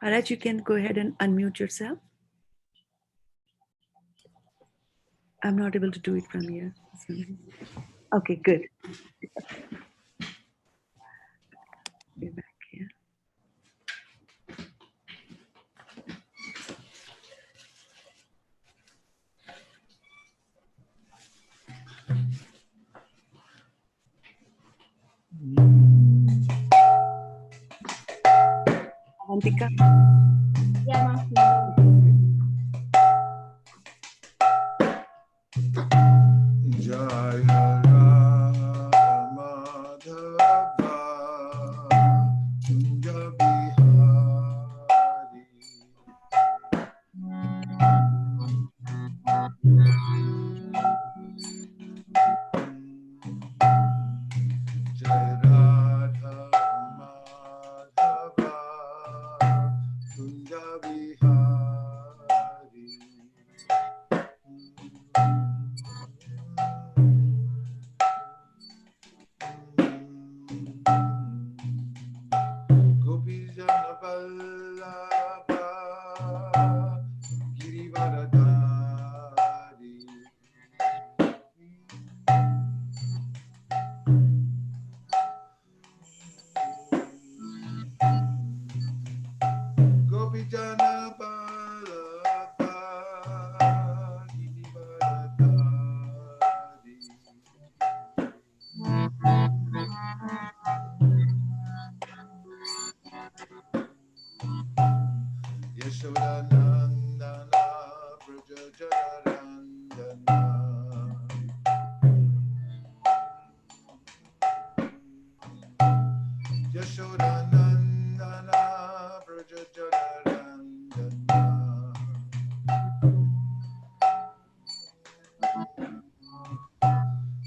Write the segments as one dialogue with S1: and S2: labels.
S1: Alright, you can go ahead and unmute yourself. I'm not able to do it from here. Okay, good. Be back here. Avantika?
S2: Yeah,
S3: Jai Madhava Kunja Bihari Jai Radha Madhava Kunja Bihari Gopijana Vallabha Girivaradhari Gopijana Vallabha Girivaradhari Yashodanandana Braja Janarandana Yashodanandana Braja Janarandana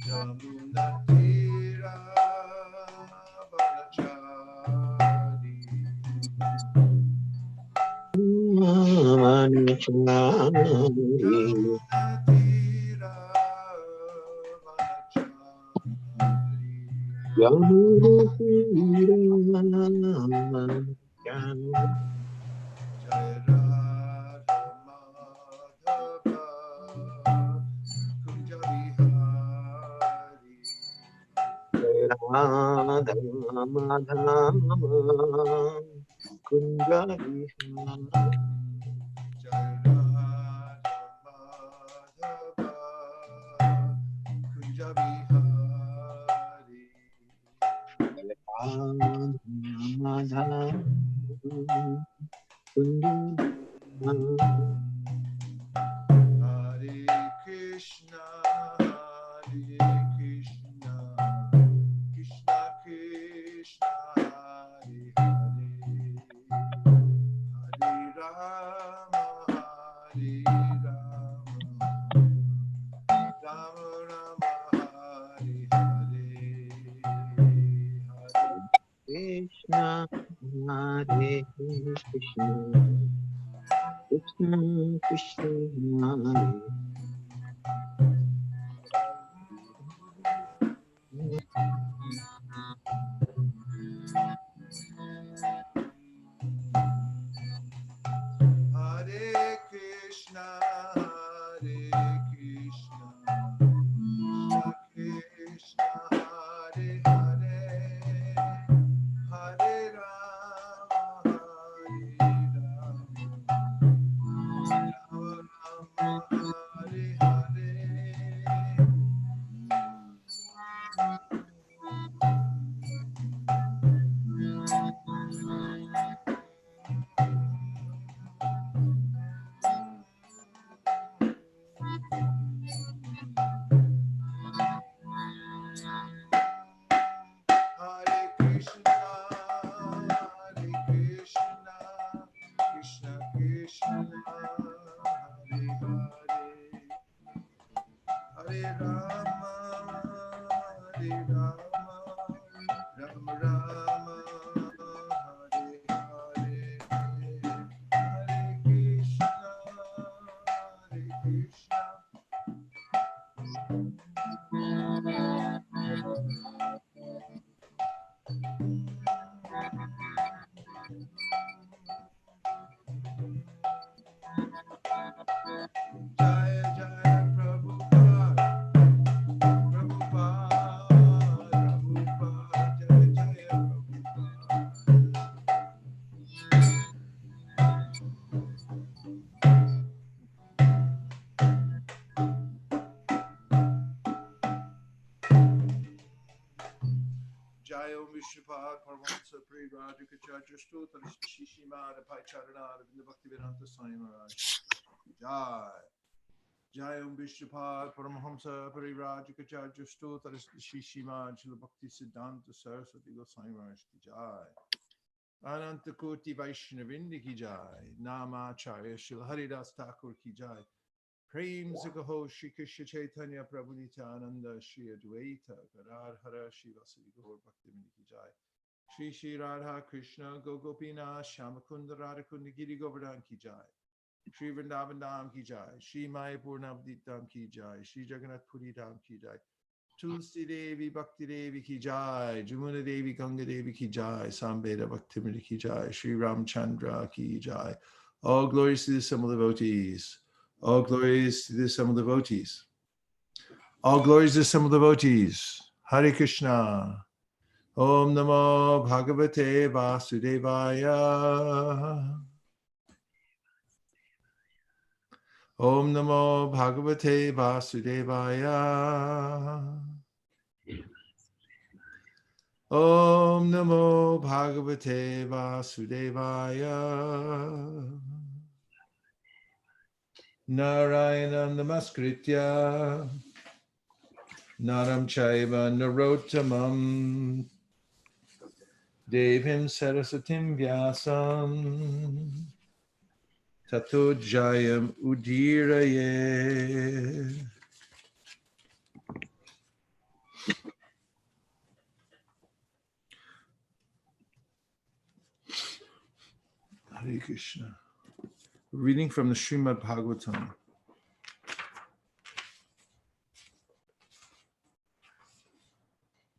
S3: Yamuna Tira Yamunatira Vanachari Jai Radha Madhava Kunja Vihari Jai Radha Madhava Kunja Vihari Hare Krishna, Hare Krishna, Krishna Krishna, Hare Hare, Hare Rama, Hare Rama, Rama Rama, Hare Hare, Hare
S4: Krishna, Hare Krishna, Krishna Krishna, Hare
S3: Hare Krishna, Hare Krishna, Krishna Krishna, Hare Hare, Hare Rama, Hare Rama, Rama Rama, Hare Hare. Hare Krishna, Hare Krishna, Krishna Krishna, Hare Hare, Hare Rama, Hare Rama, Rama Rama, Hare Hare, Hare Krishna, Hare Krishna. Jaya Jaya Prabhupada, Prabhupada, Prabhupada, Jaya Jaya Prabhupada. Jaya Om Vishwapad, Paramahansa Pri Radhikacharya Stotra Shishimad Pacharana Vinda Bhaktivedanta Swami Maharaj. Jai. Jai Om Vishwapad, Paramahamsa Pri Radhikacharya Stotra Shishimad Shila Bhakti Siddhanta Saraswati Goswami Maharaj ki Jai. Ananta Koti Vaishnavindi ki Jai. Namacharya Shila Haridas Thakur ki Jai. Prem Zagaho Shri Krishna Chaitanya Prabhu Nityananda Shri Advaita Gadadhara Shri Vasari Gaur Bhaktivinoda ki Jai. Shri Shri Radha Krishna Gogopina Shamakunda Radhakunda Giri Govardhan ki Jai. Shri Vrindavan Dham ki Jai. Shri Mayapur Navadvip Dham ki Jai. Shri Jagannath Puri Dham ki Jai. Tulsi Devi Bhakti Devi ki Jai. Jamuna Devi Ganga Devi ki Jai. Sambheda Bhaktivinoda ki Jai. Shri Ramachandra ki Jai. All glories to the assembled devotees. All glories to the assembled devotees. All glories to the assembled devotees. Hare Krishna. Om Namo Bhagavate Vasudevaya. Om Namo Bhagavate Vasudevaya. Om Namo Bhagavate Vasudevaya. Narayana Namaskritya Naram Chaiva Narottamam Devim Sarasatim Vyasam Tato Jayam Udiraye. Hare Krishna. Reading from the Srimad Bhagavatam.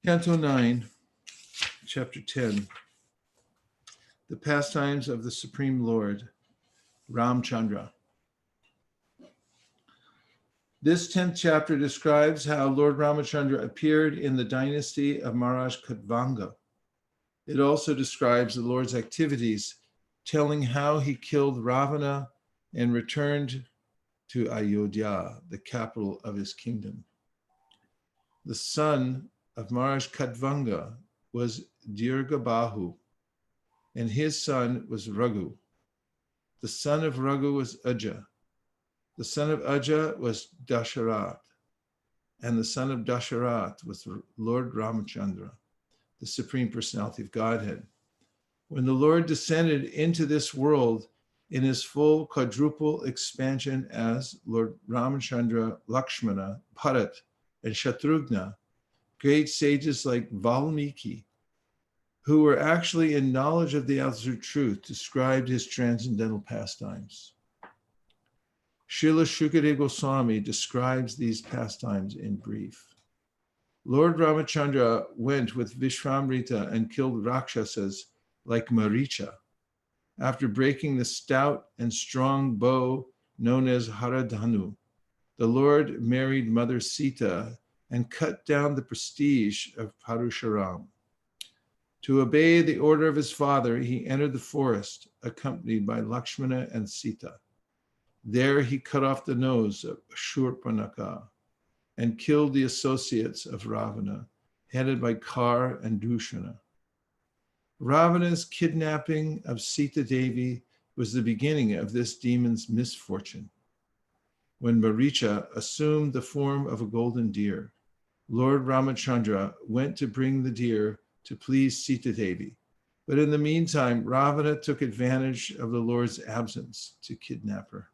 S3: Canto 9, Chapter 10. The pastimes of the Supreme Lord, Ramachandra. This 10th chapter describes how Lord Ramachandra appeared in the dynasty of Maharaj Khatvanga. It also describes the Lord's activities, telling how he killed Ravana and returned to Ayodhya, the capital of his kingdom. The son of Maharaj Khatvanga was Dirghabahu, and his son was Raghu. The son of Raghu was Aja. The son of Aja was Dasharat, and the son of Dasharat was Lord Ramachandra, the Supreme Personality of Godhead. When the Lord descended into this world in his full quadruple expansion as Lord Ramachandra, Lakshmana, Bharat, and Shatrughna, great sages like Valmiki, who were actually in knowledge of the absolute truth, described his transcendental pastimes. Srila Shukadeva Goswami describes these pastimes in brief. Lord Ramachandra went with Vishwamitra and killed Rakshasas like Maricha. After breaking the stout and strong bow known as Haradhanu, the Lord married Mother Sita and cut down the prestige of Parusharam. To obey the order of his father, he entered the forest, accompanied by Lakshmana and Sita. There he cut off the nose of Shurpanaka and killed the associates of Ravana, headed by Kar and Dushana. Ravana's kidnapping of Sita Devi was the beginning of this demon's misfortune. When Maricha assumed the form of a golden deer, Lord Ramachandra went to bring the deer to please Sita Devi. But in the meantime, Ravana took advantage of the Lord's absence to kidnap her.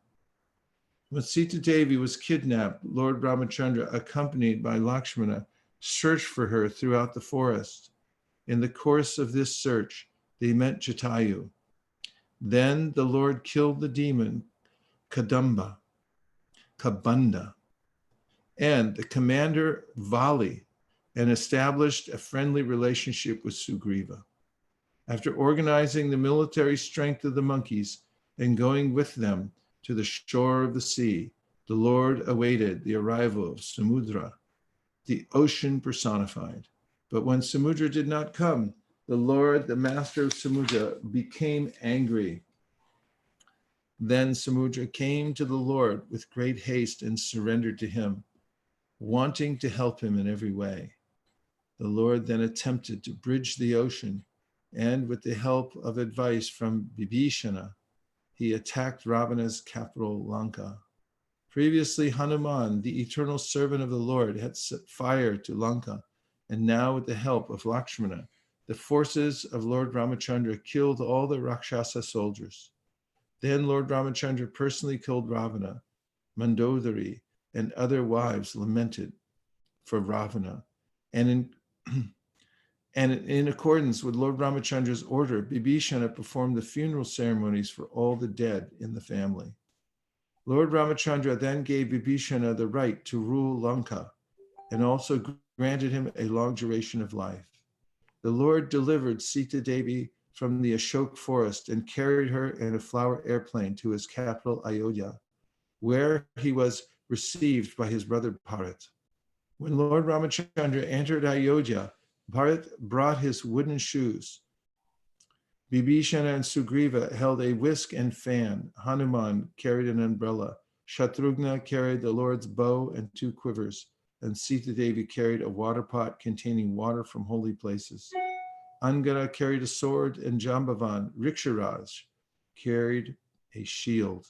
S3: When Sita Devi was kidnapped, Lord Ramachandra, accompanied by Lakshmana, searched for her throughout the forest. In the course of this search, they met Jatayu. Then the Lord killed the demon Kabanda, and the commander Vali, and established a friendly relationship with Sugriva. After organizing the military strength of the monkeys and going with them to the shore of the sea, the Lord awaited the arrival of Samudra, the ocean personified. But when Samudra did not come, the Lord, the master of Samudra, became angry. Then Samudra came to the Lord with great haste and surrendered to him, wanting to help him in every way. The Lord then attempted to bridge the ocean, and with the help of advice from Vibhishana, he attacked Ravana's capital, Lanka. Previously, Hanuman, the eternal servant of the Lord, had set fire to Lanka, and now with the help of Lakshmana, the forces of Lord Ramachandra killed all the Rakshasa soldiers. Then Lord Ramachandra personally killed Ravana. Mandodari and other wives lamented for Ravana, and in accordance with Lord Ramachandra's order, Vibhishana performed the funeral ceremonies for all the dead in the family. Lord Ramachandra then gave Vibhishana the right to rule Lanka and also granted him a long duration of life. The Lord delivered Sita Devi from the Ashok forest and carried her in a flower airplane to his capital, Ayodhya, where he was received by his brother Bharat. When Lord Ramachandra entered Ayodhya, Bharat brought his wooden shoes. Vibhishana and Sugriva held a whisk and fan. Hanuman carried an umbrella. Shatrughna carried the Lord's bow and 2 quivers, and Sita Devi carried a water pot containing water from holy places. Angada carried a sword, and Jambavan, Riksharaj, carried a shield.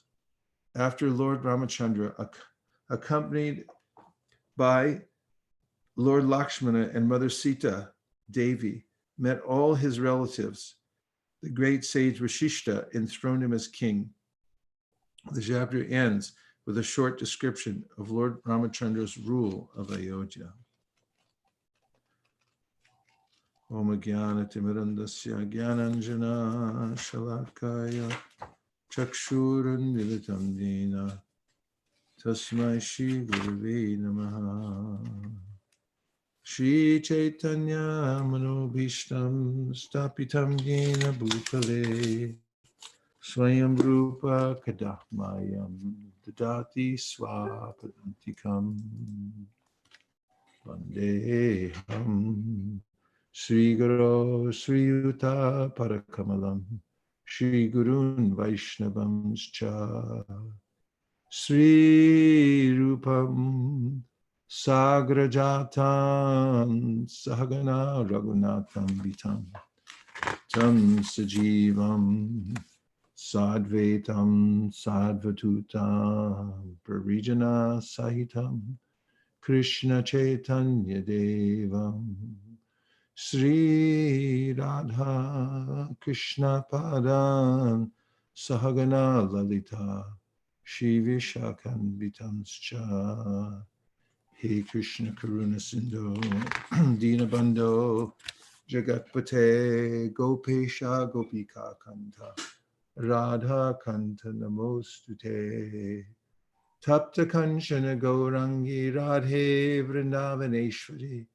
S3: After Lord Ramachandra, accompanied by Lord Lakshmana and Mother Sita Devi, met all his relatives, the great sage Vasishta enthroned him as king. The chapter ends with a short description of Lord Ramachandra's rule of Ayodhya. Om Jnana Timirandasya Jnananjana Shalakaya Chakshurunmilitam Dena Tasmai Shri Gurave Namaha. Shri Chaitanya Manobhishtam Stapitam Yena Bhutale Swayam Rupa Kadahmayam Dadati Swapadantikam Vandeham Sri Guru Sri Yuta Parakamalam Shri Gurun Vaishnavam Cha Sri Rupam Sagrajatam Sahagana Raghunatham Vitam Tam Sajivam Sadvetam Sadvatutam Parijana Sahitam Krishna Chaitanya Devam Sri Radha Krishna Padan Sahagana Lalita Shri Vishakan Vitanscha He Krishna Karuna Sindhu Dinabando Jagatpate Gopesha Gopika Kanta Radha Kanta Namostute Tapta Kanchana Gaurangi Radhe Vrindavaneshwari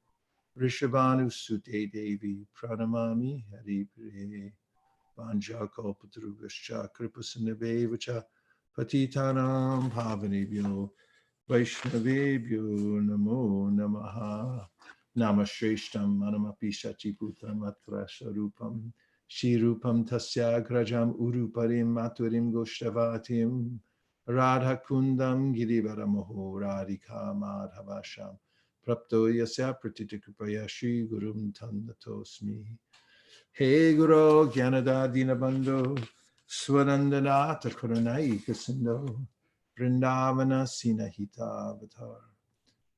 S3: Rishabhanu Sute Devi Pranamami Hari Priye Vanja Kalpatarubhascha Kripasanabhevacha Patitanam Pavanebhyo Vaishnavebhyo Namo Namaha Namashreshtam Manamapi Shachiputam Atra Sarupam Shirupam Tasya Grajam Uruparim Maturim Goshtavatim Radha Kundam Girivaramoho Radhika Madhavasham Prapto Yasya Pratitikupaya Shri Gurum Tandatosmi He Guru Gyanada Dinabando Swarandanata Karanai Kasindo Vrindavana Sinahita Avatar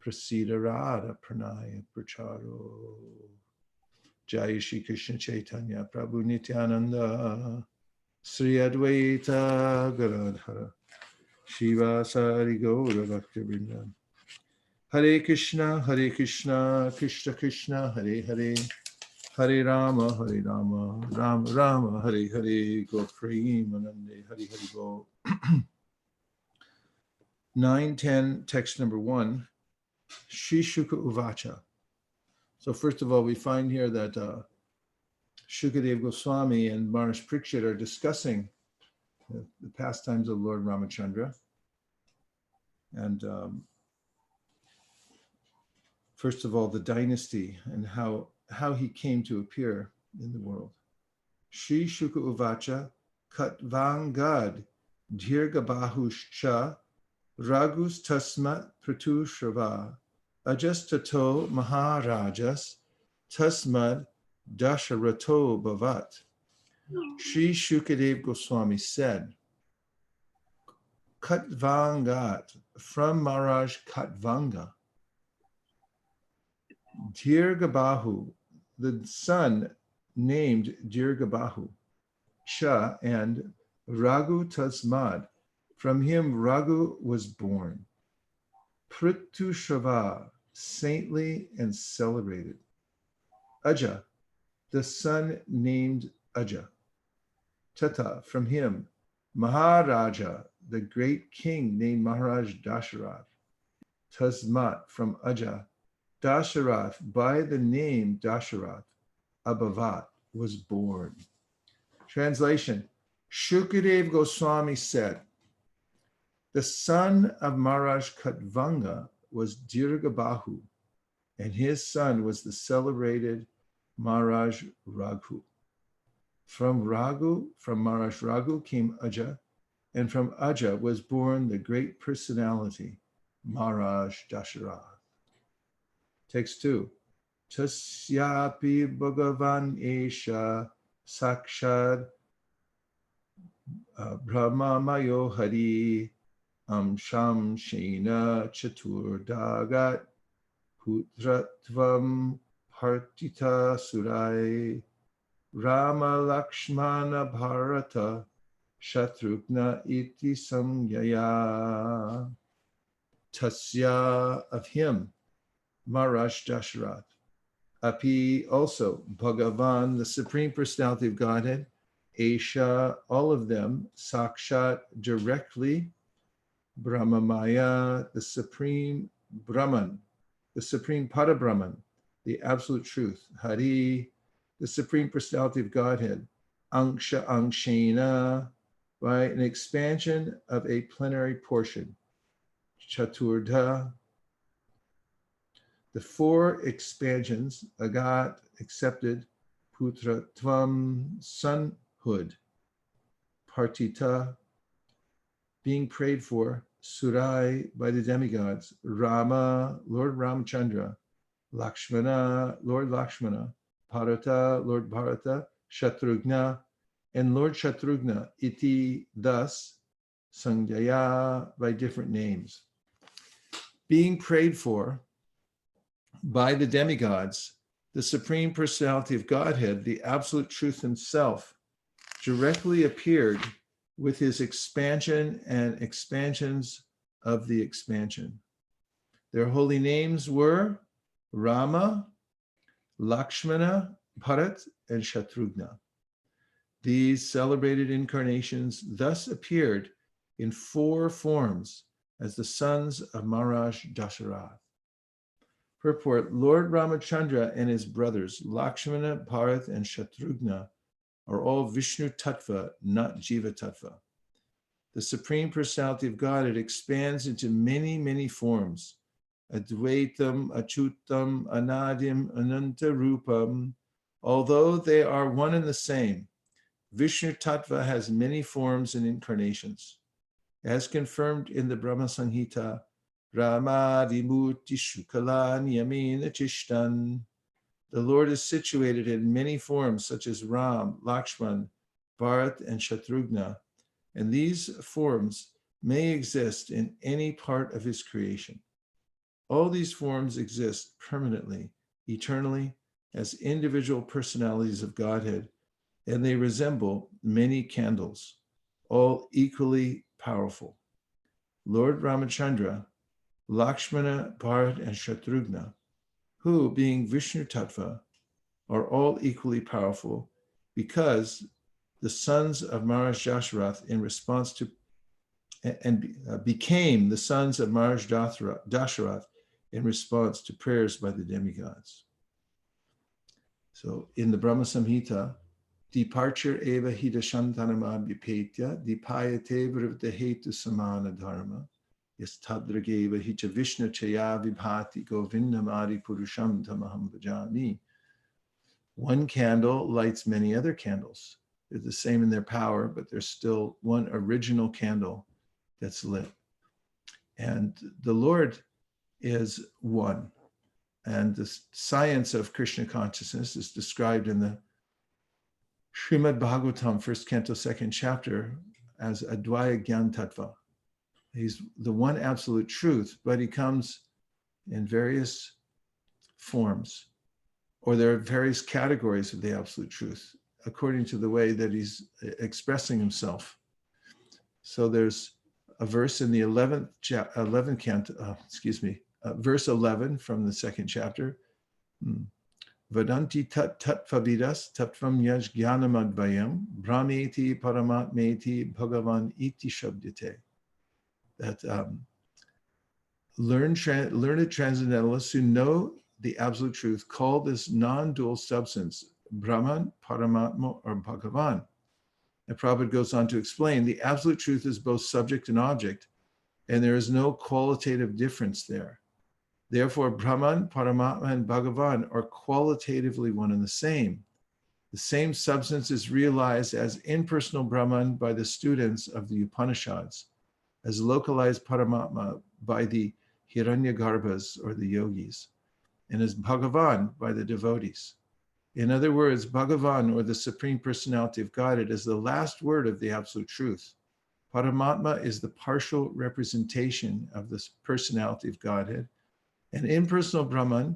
S3: Prasida Radha Pranaya Pracharo Jai Shri Krishna Chaitanya Prabhu Nityananda Sri Advaita Gadadhara Shiva Sari Gaura Bhakti Vrinda Hare Krishna Krishna Krishna Hare Hare Hare Rama Rama Rama Hare Hare Go Premanande Hare Hare Go 9:10 text number 1 Shri Shuka Uvacha. So first of all, we find here that Shukadev Goswami and Maharaj Parikshit are discussing the pastimes of Lord Ramachandra. And first of all, the dynasty and how he came to appear in the world. Shri Shuka Uvacha Katvangad Dhyirgabahuscha Ragus Tasmat Pratushrava Ajastato Maharajas Tasmad Dasharato Bhavat. Sri Shukadev Goswami said, Katvangat, from Maharaj Katvanga, Dhyirgabahu, the son named Dhyirgabahu, Cha, and Raghu Tasmad, from him Raghu was born. Pritushava, saintly and celebrated. Aja, the son named Aja. Tata, from him Maharaja, the great king named Maharaj Dasharath. Tasmat, from Aja, Dasharath, by the name Dasharath, Abhavat, was born. Translation, Shukadev Goswami said, the son of Maharaj Katvanga was Dhyirgabahu, and his son was the celebrated Maharaj Raghu. From Maharaj Raghu came Aja, and from Aja was born the great personality, Maharaj Dasharath. Text 2. Tasyapi Bhagavan Esha Sakshad Brahmamayo Hari Amsham Shena Chaturdagat Putratvam Partita Surai Rama Lakshmana Bharata Shatrugna Iti Samyaya. Tasya, of him, Maharaj Dasharath. Api, also, Bhagavan, the Supreme Personality of Godhead, Aisha, all of them, Sakshat, directly, Brahmamaya, the supreme Brahman, the supreme Parabrahman, the absolute truth, Hari, the supreme personality of Godhead, Anksha Ankshena, by an expansion of a plenary portion, Chaturdha, the four expansions, Agat, accepted, Putra Tvam, sonhood, Partita, being prayed for, Surai, by the demigods, Rama, Lord Ramachandra, Lakshmana, Lord Lakshmana, Bharata, Lord Bharata, Shatrugna, and Lord Shatrugna, iti, thus, Sanjaya, by different names. Being prayed for by the demigods, the Supreme Personality of Godhead, the Absolute Truth Himself, directly appeared with his expansion and expansions of the expansion. Their holy names were Rama, Lakshmana, Bharat, and Shatrugna. These celebrated incarnations thus appeared in four forms as the sons of Maharaj Dasarath. Purport: Lord Ramachandra and his brothers, Lakshmana, Bharat, and Shatrugna, are all Vishnu Tattva, not Jiva Tattva. The Supreme Personality of God, it expands into many, many forms. Advaitam, Achutam, Anadim, Ananta Rupam. Although they are one and the same, Vishnu Tattva has many forms and incarnations. As confirmed in the Brahma Samhita, Ramadimuti Shukalan Yamina Chishtan. The Lord is situated in many forms such as Ram, Lakshman, Bharat, and Shatrugna, and these forms may exist in any part of his creation. All these forms exist permanently, eternally, as individual personalities of Godhead, and they resemble many candles, all equally powerful. Lord Ramachandra, Lakshmana, Bharat, and Shatrugna, who, being Vishnu Tattva, are all equally powerful because the sons of Maharaj Dasarath in response to became the sons of Maharaj Dasarath in response to prayers by the demigods. So in the Brahma Samhita, Departure eva hidashantanama vipetya, dipayate vrivdahetu samana dharma, yastadrageva hicha vishnu chaya vibhati govindamadi purusham tamaham bhajami. One candle lights many other candles. They're the same in their power, but there's still one original candle that's lit. And the Lord is one. And the science of Krishna consciousness is described in the Srimad Bhagavatam, 1st Canto, 2nd chapter, as Advaya Gyan Tattva. He's the one absolute truth, but he comes in various forms, or there are various categories of the absolute truth, according to the way that he's expressing himself. So there's a verse in the 11th canto, verse 11 from the 2nd chapter. Vadanti tat tattvavidas tattvam yaj jnanamadvayam brahmeti paramatmeti bhagavan iti shabdite. That learned transcendentalists who know the absolute truth call this non-dual substance Brahman, Paramatma, or Bhagavan. And Prabhupada goes on to explain the absolute truth is both subject and object, and there is no qualitative difference there. Therefore, Brahman, Paramatma, and Bhagavan are qualitatively one and the same. The same substance is realized as impersonal Brahman by the students of the Upanishads, as localized Paramatma by the Hiranyagarbhas or the yogis, and as Bhagavan by the devotees. In other words, Bhagavan, or the Supreme Personality of Godhead, is the last word of the Absolute Truth. Paramatma is the partial representation of this personality of Godhead, and impersonal Brahman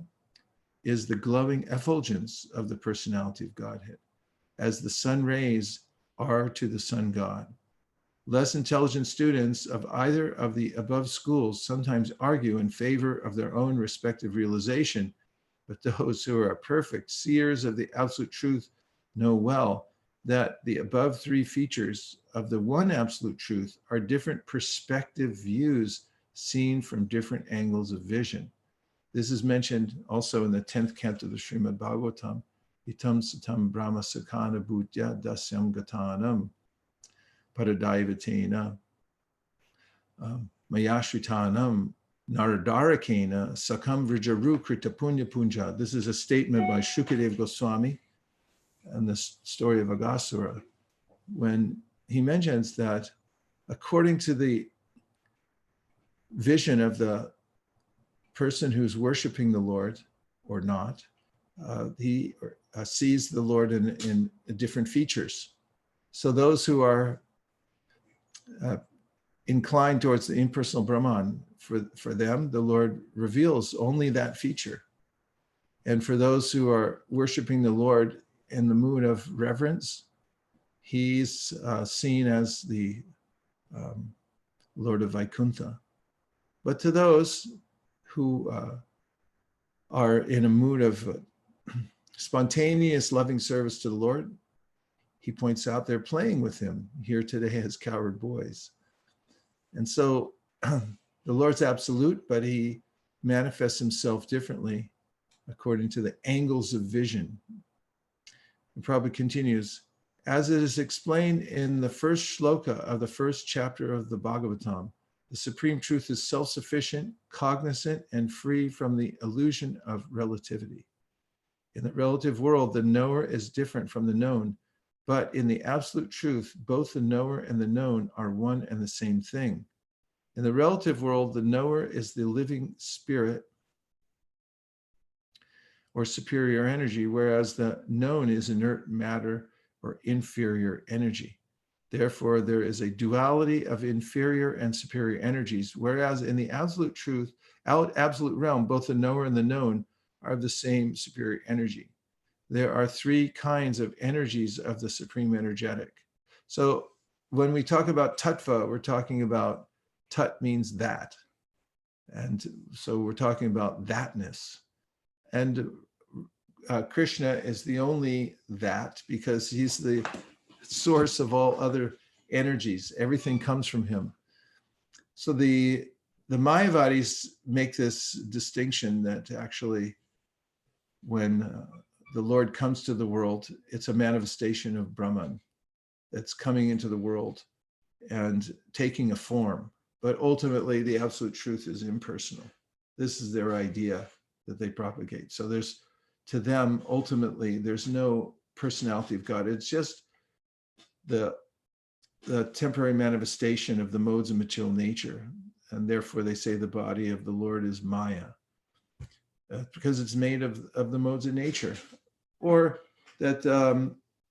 S3: is the glowing effulgence of the personality of Godhead, as the sun rays are to the sun god. Less intelligent students of either of the above schools sometimes argue in favor of their own respective realization, but those who are perfect seers of the absolute truth know well that the above three features of the one absolute truth are different perspective views seen from different angles of vision. This is mentioned also in the 10th canto of the Srimad Bhagavatam. Itam satam brahma sakana bhutya dasyam gatanam paradaivatena mayashritanam naradarakena sakam vrijaru krita punya punja. This is a statement by Shukadev Goswami and the story of Aghasura, when he mentions that according to the vision of the person who's worshiping the Lord or not, he sees the Lord in different features. So those who are inclined towards the impersonal Brahman, for them, the Lord reveals only that feature. And for those who are worshiping the Lord in the mood of reverence, he's seen as the Lord of Vaikuntha. But to those who are in a mood of spontaneous loving service to the Lord, he points out they're playing with him here today as coward boys. And so the Lord's absolute, but he manifests himself differently according to the angles of vision. The Prabhupada continues, as it is explained in the first shloka of the first chapter of the Bhagavatam, the supreme truth is self-sufficient, cognizant, and free from the illusion of relativity. In the relative world, the knower is different from the known, but in the absolute truth, both the knower and the known are one and the same thing. In the relative world, the knower is the living spirit or superior energy, whereas the known is inert matter or inferior energy. Therefore, there is a duality of inferior and superior energies, whereas in the absolute truth, absolute realm, both the knower and the known are of the same superior energy. There are three kinds of energies of the supreme energetic. So when we talk about tattva, we're talking about tat means that. And so we're talking about thatness. And Krishna is the only that, because he's the source of all other energies. Everything comes from him. So the Mayavadis make this distinction that actually when the Lord comes to the world, it's a manifestation of Brahman that's coming into the world and taking a form. But ultimately, the absolute truth is impersonal. This is their idea that they propagate. So there's, to them, ultimately, there's no personality of God. It's just the temporary manifestation of the modes of material nature. And therefore, they say the body of the Lord is Maya, because it's made of the modes of nature. Or that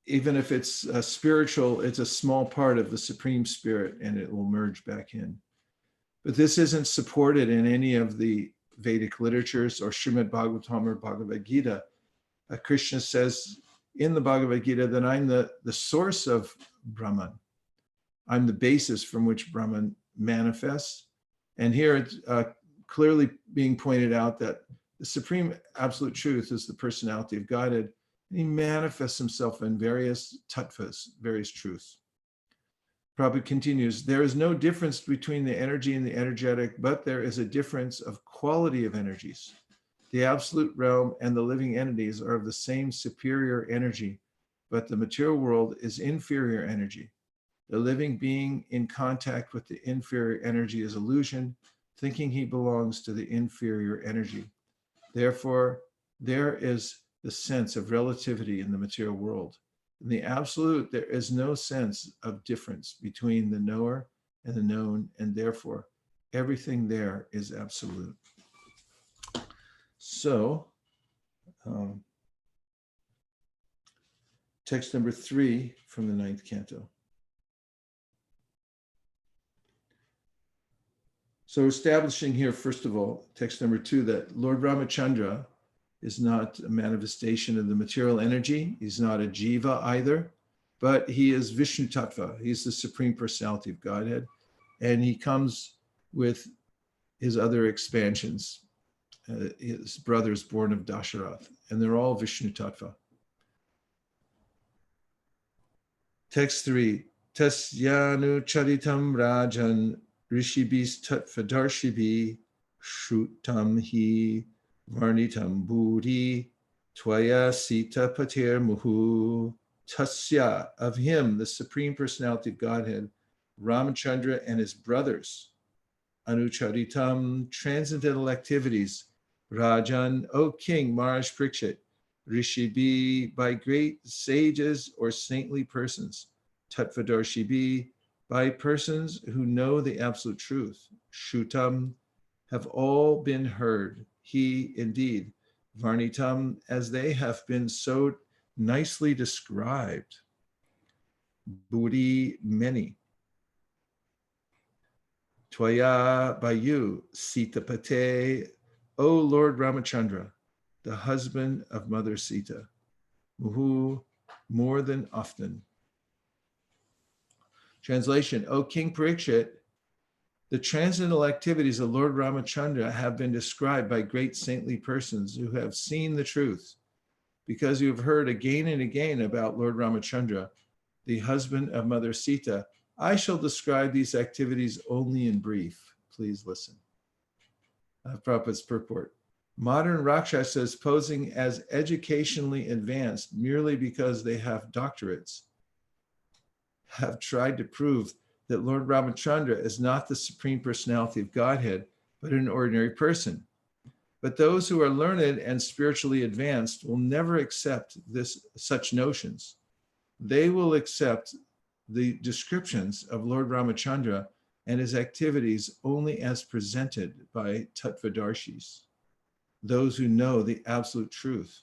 S3: even if it's spiritual, it's a small part of the Supreme Spirit and it will merge back in. But this isn't supported in any of the Vedic literatures or Srimad Bhagavatam or Bhagavad Gita. Krishna says in the Bhagavad Gita that I'm the source of Brahman. I'm the basis from which Brahman manifests. And here it's clearly being pointed out that the supreme absolute truth is the personality of Godhead. And he manifests himself in various tattvas, various truths. Prabhupada continues, there is no difference between the energy and the energetic, but there is a difference of quality of energies. The absolute realm and the living entities are of the same superior energy, but the material world is inferior energy. The living being in contact with the inferior energy is illusion, thinking he belongs to the inferior energy. Therefore, there is the sense of relativity in the material world. In the absolute, there is no sense of difference between the knower and the known, and therefore, everything there is absolute. So, text number 3 from the 9th canto. So establishing here, first of all, text number 2, that Lord Ramachandra is not a manifestation of the material energy. He's not a jiva either, but he is Vishnu Tattva. He's the Supreme Personality of Godhead. And he comes with his other expansions, his brothers born of Dasarath, and they're all Vishnu Tattva. Text 3. Tasyanu charitam rajan rishibis tatvadarshibhi shrutam hi varnitam buddhi twaya sita pater muhu. Tasya, of him, the Supreme Personality of Godhead, Ramachandra and his brothers, anucharitam, transcendental activities, Rajan, O King, Maharaj Parikshit, Rishibi, by great sages or saintly persons, Tattvadarshibhi, by persons who know the absolute truth, Shutam, have all been heard, he indeed, Varnitam, as they have been so nicely described, Buddhi, many, Twaya, by you, Sitapate, O Lord Ramachandra, the husband of Mother Sita, Muhu, more than often. Translation, O King Parikshit, the transcendental activities of Lord Ramachandra have been described by great saintly persons who have seen the truth, because you have heard again and again about Lord Ramachandra, the husband of Mother Sita. I shall describe these activities only in brief. Please listen. Prabhupada's purport. Modern Rakshasas posing as educationally advanced merely because they have doctorates have tried to prove that Lord Ramachandra is not the Supreme Personality of Godhead, but an ordinary person. But those who are learned and spiritually advanced will never accept such notions. They will accept the descriptions of Lord Ramachandra and his activities only as presented by Tattvadarshis, those who know the absolute truth.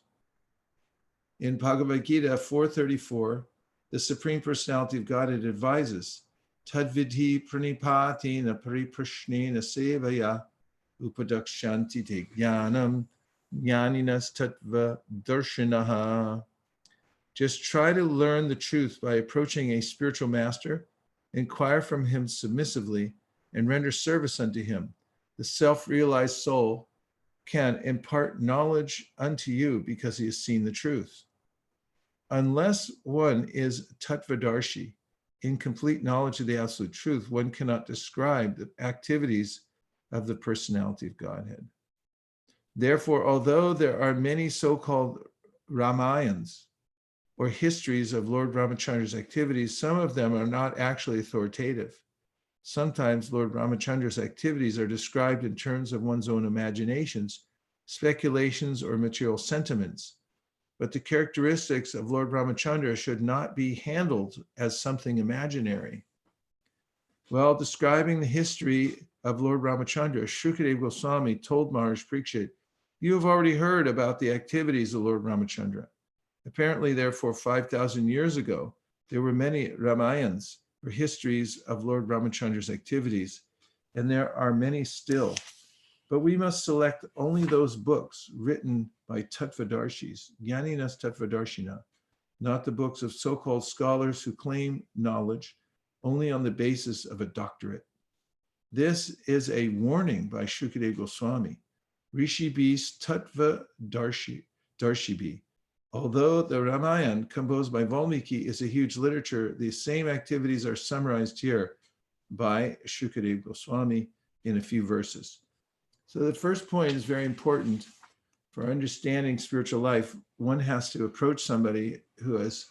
S3: In Bhagavad Gita 4:34, the Supreme Personality of Godhead advises, Tadvidhi pranipatina pariprashnena sevaya upadakshanti te jnanam jnaninas tattva darshinaha. Just try to learn the truth by approaching a spiritual master, inquire from him submissively, and render service unto him. The self-realized soul can impart knowledge unto you because he has seen the truth. Unless one is tattvadarshi, in complete knowledge of the absolute truth, one cannot describe the activities of the personality of Godhead. Therefore, although there are many so-called Ramayans, or histories of Lord Ramachandra's activities, some of them are not actually authoritative. Sometimes Lord Ramachandra's activities are described in terms of one's own imaginations, speculations, or material sentiments. But the characteristics of Lord Ramachandra should not be handled as something imaginary. While describing the history of Lord Ramachandra, Shukadeva Goswami told Maharaj Parikshit, you have already heard about the activities of Lord Ramachandra. Apparently, therefore, 5,000 years ago, there were many Ramayans, or histories of Lord Ramachandra's activities, and there are many still. But we must select only those books written by Tattvadarshis, Jnaninas Tattvadarshina, not the books of so-called scholars who claim knowledge only on the basis of a doctorate. This is a warning by Shukadeva Goswami. Rishibis Tattvadarshibhi. Although the Ramayana, composed by Valmiki, is a huge literature, the same activities are summarized here by Shukadeva Goswami in a few verses. So the first point is very important for understanding spiritual life. One has to approach somebody who has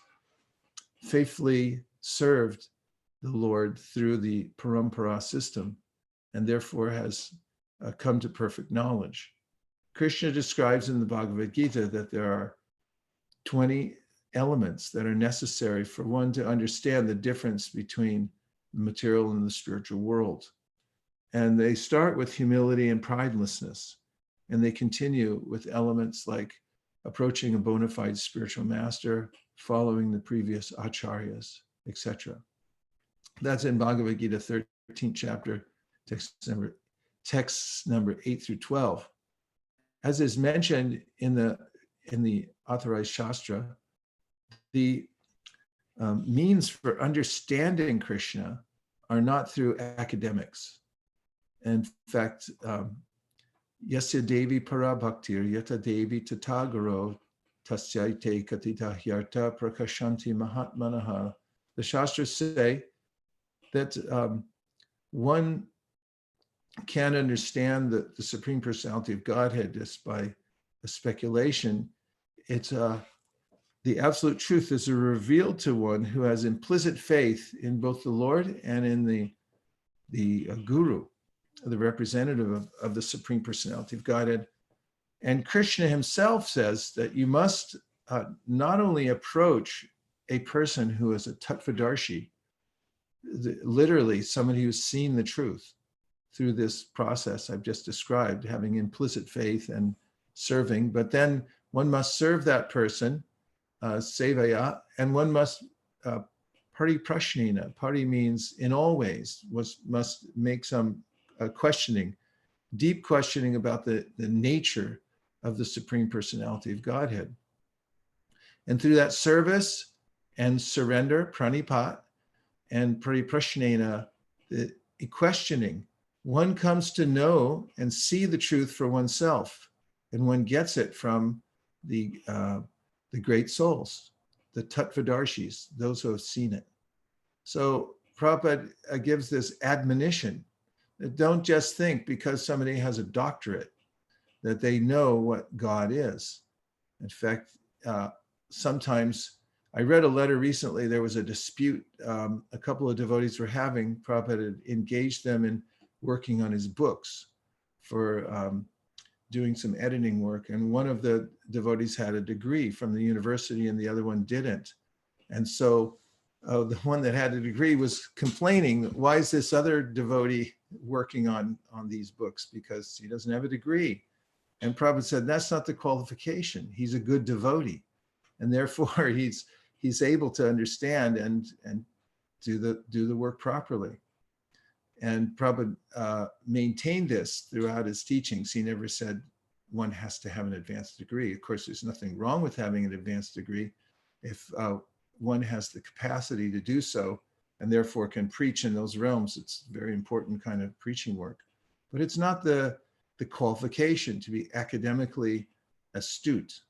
S3: faithfully served the Lord through the parampara system and therefore has come to perfect knowledge. Krishna describes in the Bhagavad Gita that there are 20 elements that are necessary for one to understand the difference between the material and the spiritual world. And they start with humility and pridelessness, and they continue with elements like approaching a bona fide spiritual master, following the previous acharyas, etc. That's in Bhagavad Gita 13th chapter, text number 8 through 12. As is mentioned in the authorized Shastra, the means for understanding Krishna are not through academics. In fact, Yasya Devi Para Bhaktir Yata Devi Tatagaro Tasyaite Katita Hyarta Prakashanti Mahatmanaha the Shastras say that one can't understand the Supreme Personality of Godhead just by a speculation. It's the absolute truth is revealed to one who has implicit faith in both the Lord and in the Guru, the representative of the Supreme Personality of Godhead. And Krishna himself says that you must not only approach a person who is a Tattvadarshi, literally somebody who's seen the truth through this process I've just described, having implicit faith and serving, but then one must serve that person, sevaya, and one must pariprashnena. Pari means in all ways, must make some questioning, deep questioning about the nature of the Supreme Personality of Godhead. And through that service and surrender, pranipat, and pariprashnena, the questioning, one comes to know and see the truth for oneself, and one gets it from the great souls, the Tattvadarshis, those who have seen it. So Prabhupada gives this admonition that don't just think because somebody has a doctorate that they know what God is. In fact, sometimes I read a letter recently, there was a dispute a couple of devotees were having. Prabhupada had engaged them in working on his books for doing some editing work. And one of the devotees had a degree from the university and the other one didn't. And so the one that had a degree was complaining, why is this other devotee working on these books? Because he doesn't have a degree. And Prabhupada said, that's not the qualification. He's a good devotee. And therefore he's able to understand and do the work properly. And Prabhupada maintained this throughout his teachings. He never said one has to have an advanced degree. Of course, there's nothing wrong with having an advanced degree if one has the capacity to do so and therefore can preach in those realms. It's very important kind of preaching work. But it's not the qualification to be academically astute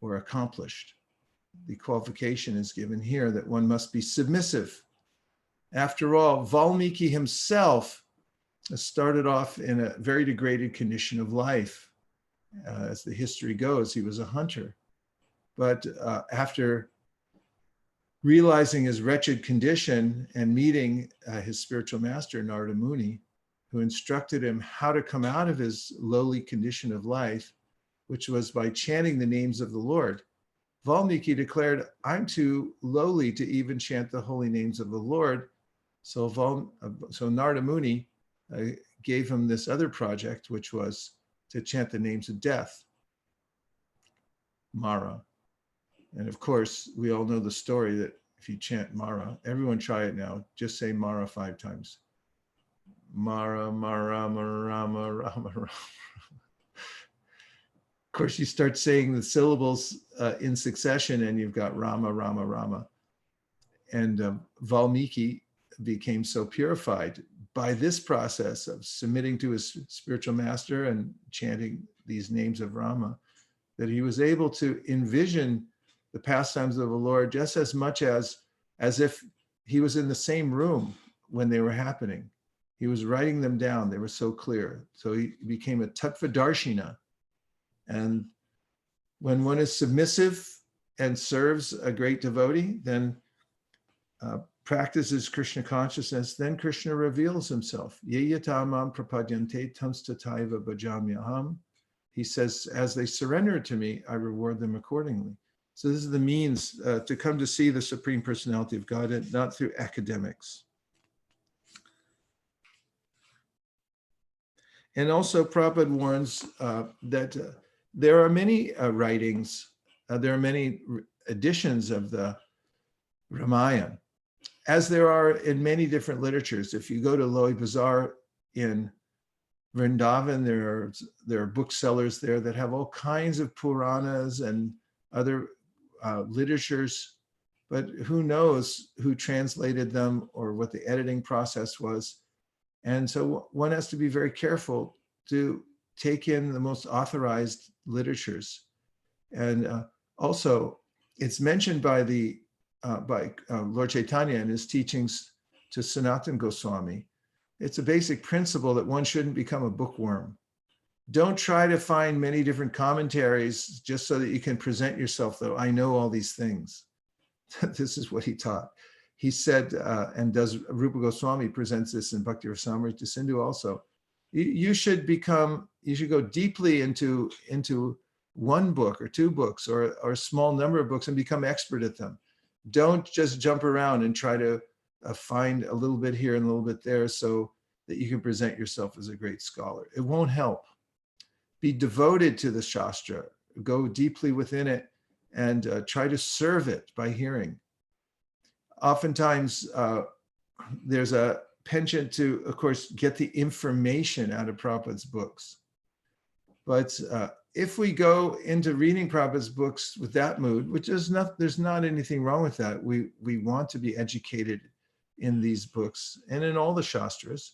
S3: or accomplished. The qualification is given here that one must be submissive. After all, Valmiki himself started off in a very degraded condition of life. As the history goes, he was a hunter. But after realizing his wretched condition and meeting his spiritual master, Narada Muni, who instructed him how to come out of his lowly condition of life, which was by chanting the names of the Lord, Valmiki declared, I'm too lowly to even chant the holy names of the Lord. So Narada Muni gave him this other project, which was to chant the names of death, Mara. And of course, we all know the story that if you chant Mara, everyone try it now, just say Mara 5 times. Mara, Mara, Mara, Rama, Rama, Rama. Of course, you start saying the syllables in succession and you've got Rama, Rama, Rama. And Valmiki became so purified by this process of submitting to his spiritual master and chanting these names of Rama, that he was able to envision the pastimes of the Lord just as much as if he was in the same room when they were happening. He was writing them down. They were so clear. So he became a Tattvadarshina. And when one is submissive and serves a great devotee, then practices Krishna consciousness, then Krishna reveals himself. Yeyatamam prapadyante tamstataiva bhajamyaham. He says, as they surrender to me, I reward them accordingly. So this is the means to come to see the Supreme Personality of Godhead, not through academics. And also Prabhupada warns that there are many writings, there are many editions of the Ramayana, as there are in many different literatures. If you go to Loi Bazaar in Vrindavan, there are booksellers there that have all kinds of Puranas and other literatures, but who knows who translated them or what the editing process was. And so one has to be very careful to take in the most authorized literatures. And also, it's mentioned by the by Lord Chaitanya in his teachings to Sanatana Goswami. It's a basic principle that one shouldn't become a bookworm. Don't try to find many different commentaries just so that you can present yourself, though I know all these things. This is what he taught. He said, and does Rupa Goswami presents this in Bhakti Rasamrita Sindhu also. You should go deeply into one book or two books or a small number of books and become expert at them. Don't just jump around and try to find a little bit here and a little bit there so that you can present yourself as a great scholar. It won't help. Be devoted to the Shastra. Go deeply within it and try to serve it by hearing. Oftentimes, there's a penchant to, of course, get the information out of Prabhupada's books. But if we go into reading Prabhupada's books with that mood, which is there's not anything wrong with that. We want to be educated in these books and in all the Shastras.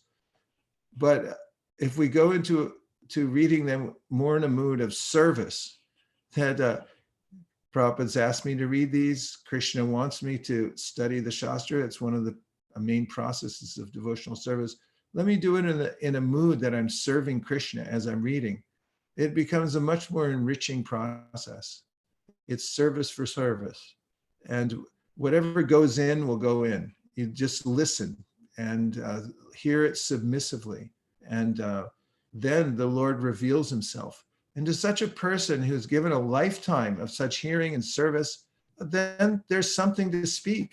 S3: But if we go into reading them more in a mood of service, that Prabhupada's asked me to read these, Krishna wants me to study the Shastra, it's one of the main processes of devotional service. Let me do it in a mood that I'm serving Krishna as I'm reading. It becomes a much more enriching process. It's service for service. And whatever goes in will go in. You just listen and hear it submissively. And then the Lord reveals himself. And to such a person who's given a lifetime of such hearing and service, then there's something to speak.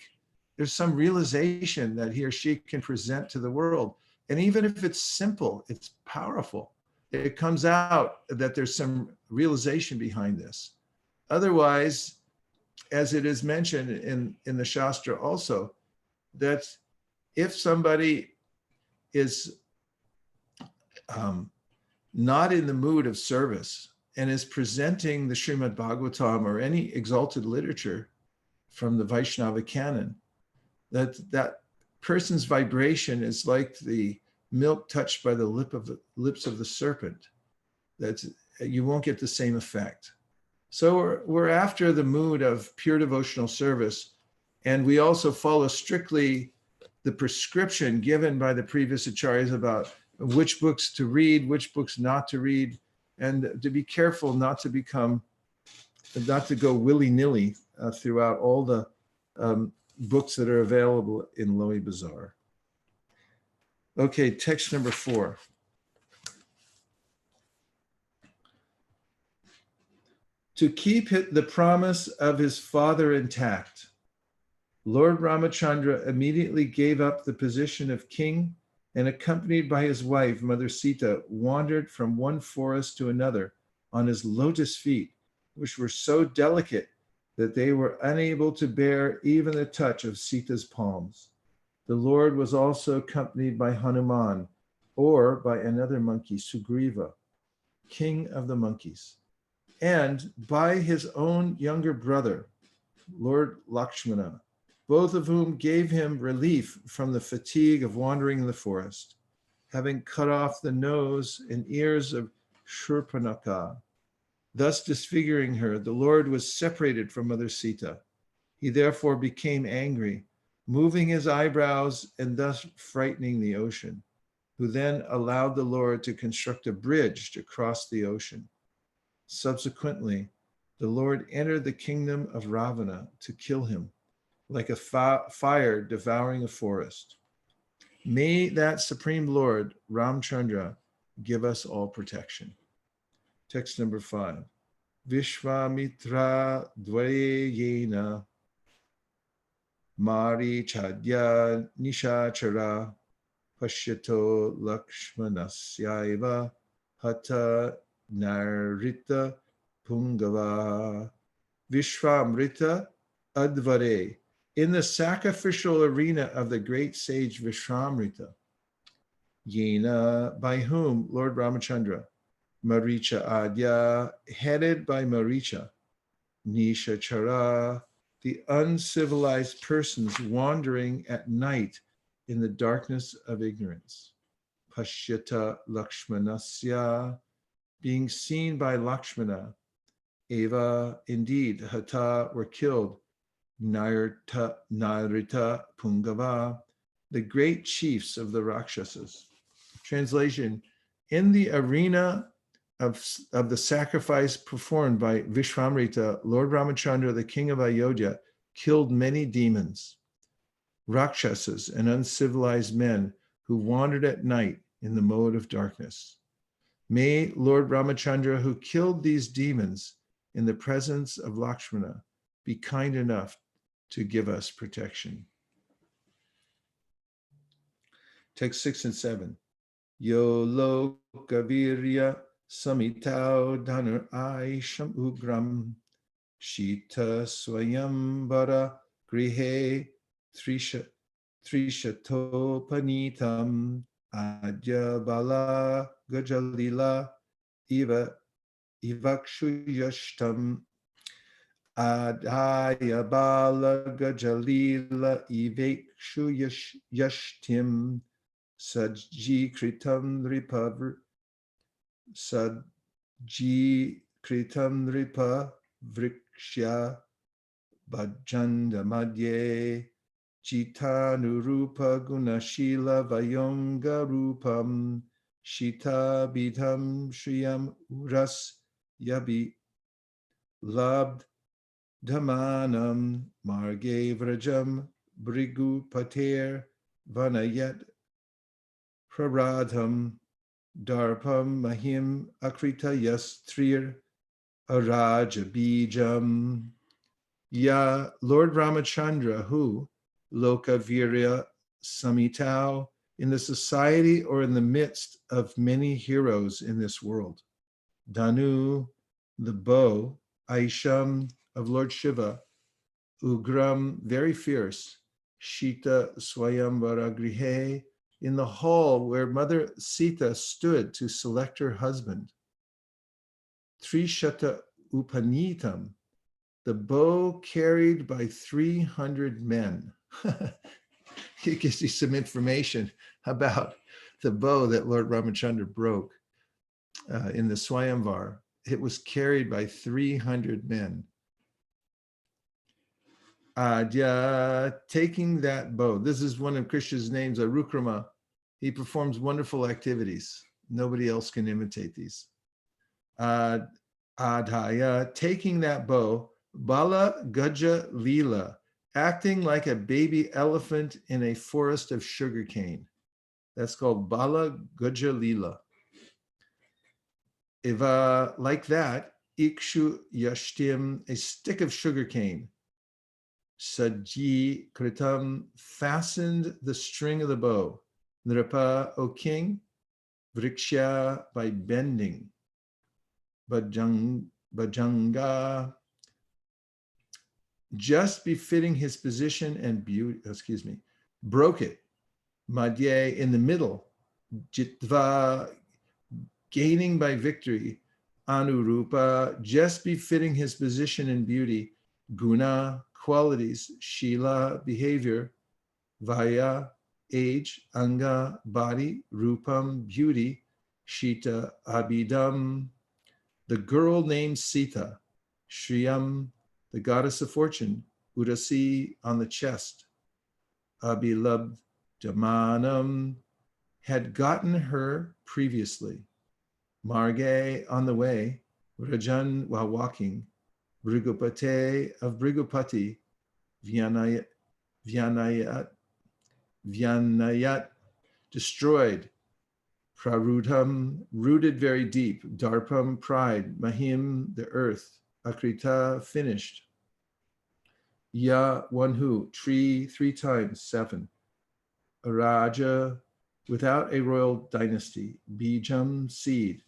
S3: There's some realization that he or she can present to the world. And even if it's simple, it's powerful. It comes out that there's some realization behind this. Otherwise, as it is mentioned in the Shastra also, that if somebody is not in the mood of service and is presenting the Srimad Bhagavatam or any exalted literature from the Vaishnava canon, that person's vibration is like the milk touched by the lips of the serpent, that you won't get the same effect. So we're after the mood of pure devotional service, and we also follow strictly the prescription given by the previous acharyas about which books to read, which books not to read, and to be careful not to go willy-nilly throughout all the books that are available in Lowy Bazaar. Okay, text number 4. To keep the promise of his father intact, Lord Ramachandra immediately gave up the position of king and, accompanied by his wife, Mother Sita, wandered from one forest to another on his lotus feet, which were so delicate that they were unable to bear even the touch of Sita's palms. The Lord was also accompanied by Hanuman, or by another monkey, Sugriva, king of the monkeys, and by his own younger brother, Lord Lakshmana, both of whom gave him relief from the fatigue of wandering in the forest, having cut off the nose and ears of Shurpanakha. Thus disfiguring her, the Lord was separated from Mother Sita. He therefore became angry, moving his eyebrows and thus frightening the ocean, who then allowed the Lord to construct a bridge to cross the ocean. Subsequently, the Lord entered the kingdom of Ravana to kill him, like a fire devouring a forest. May that Supreme Lord, Ramachandra, give us all protection. Text number 5. Vishwamitra dvayena Mari Chadya Nishachara Pashyato Lakshmanasyaiva Hata Narita Pungava. Vishwamrita Advare. In the sacrificial arena of the great sage Vishwamrita, Yena, by whom, Lord Ramachandra, Maricha Adya, headed by Maricha, Nishachara, the uncivilized persons wandering at night in the darkness of ignorance, Pashyata Lakshmanasya, being seen by Lakshmana, Eva, indeed, Hata, were killed, Narita Pungava, the great chiefs of the Rakshasas. Translation, in the arena of the sacrifice performed by Vishwamitra, Lord Ramachandra, the king of Ayodhya, killed many demons, Rakshasas, and uncivilized men who wandered at night in the mode of darkness. May Lord Ramachandra, who killed these demons in the presence of Lakshmana, be kind enough to give us protection. Text 6 and 7. Yo lokavirya samitau dhanur aisham ugram shita swayamvara grihe trishatopanitam adya bala gajalila ivakshuyashtam adaya bala gajalila ivakshuyashtim Sajikritam Ripa Vrikshya Bhajanda Madhye Chitanurupa Gunashila Vayonga Rupam Shita Bidham Shriyam Uras Yabi Labd Dhamanam Marge Vrajam Brigu Pater Vanayat Praradham Darpam Mahim Akrita Yastrir Araja Bijam. Ya Lord Ramachandra, who Lokavirya Samitau, in the society or in the midst of many heroes in this world. Danu, the bow, Aisham of Lord Shiva, Ugram, very fierce, Shita Swayamvara Grihe, in the hall where Mother Sita stood to select her husband. Trishata Upanitam, the bow carried by 300 men. It gives you some information about the bow that Lord Ramachandra broke in the Swayamvar. It was carried by 300 men. Taking that bow. This is one of Krishna's names, Arukrama. He performs wonderful activities. Nobody else can imitate these. Adhaya, taking that bow, Bala Gaja Lila, acting like a baby elephant in a forest of sugarcane. That's called Bala Gaja Lila. Iva, like that, Ikshu Yashtim, a stick of sugarcane. Saji Kritam, fastened the string of the bow. Nripa, O king, Vriksha, by bending. Bajanga, just befitting his position and beauty, broke it. Madhye, in the middle. Jitva, gaining by victory. Anurupa, just befitting his position and beauty. Guna, qualities. Shila, behavior. Vaya, age. Anga, body. Rupam, beauty. Shita, abidam, the girl named Sita. Shriyam, the goddess of fortune. Udasi, on the chest. Abilab, Jamanam, had gotten her previously. Marge, on the way. Rajan, while walking. Brigupate, of Brigupati. Vyanayat, destroyed. Prarudham, rooted very deep. Darpam, pride. Mahim, the earth. Akrita, finished. Ya, one who. Tree, 3 times, 7. Araja, without a royal dynasty. Bijam, seed.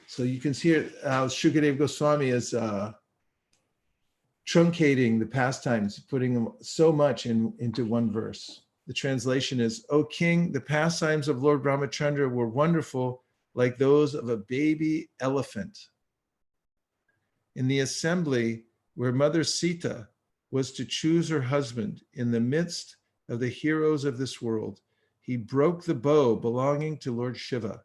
S3: So you can see how Shukadeva Goswami is truncating the pastimes, putting them so much into one verse. The translation is, O king, the pastimes of Lord Ramachandra were wonderful, like those of a baby elephant. In the assembly where Mother Sita was to choose her husband in the midst of the heroes of this world, he broke the bow belonging to Lord Shiva.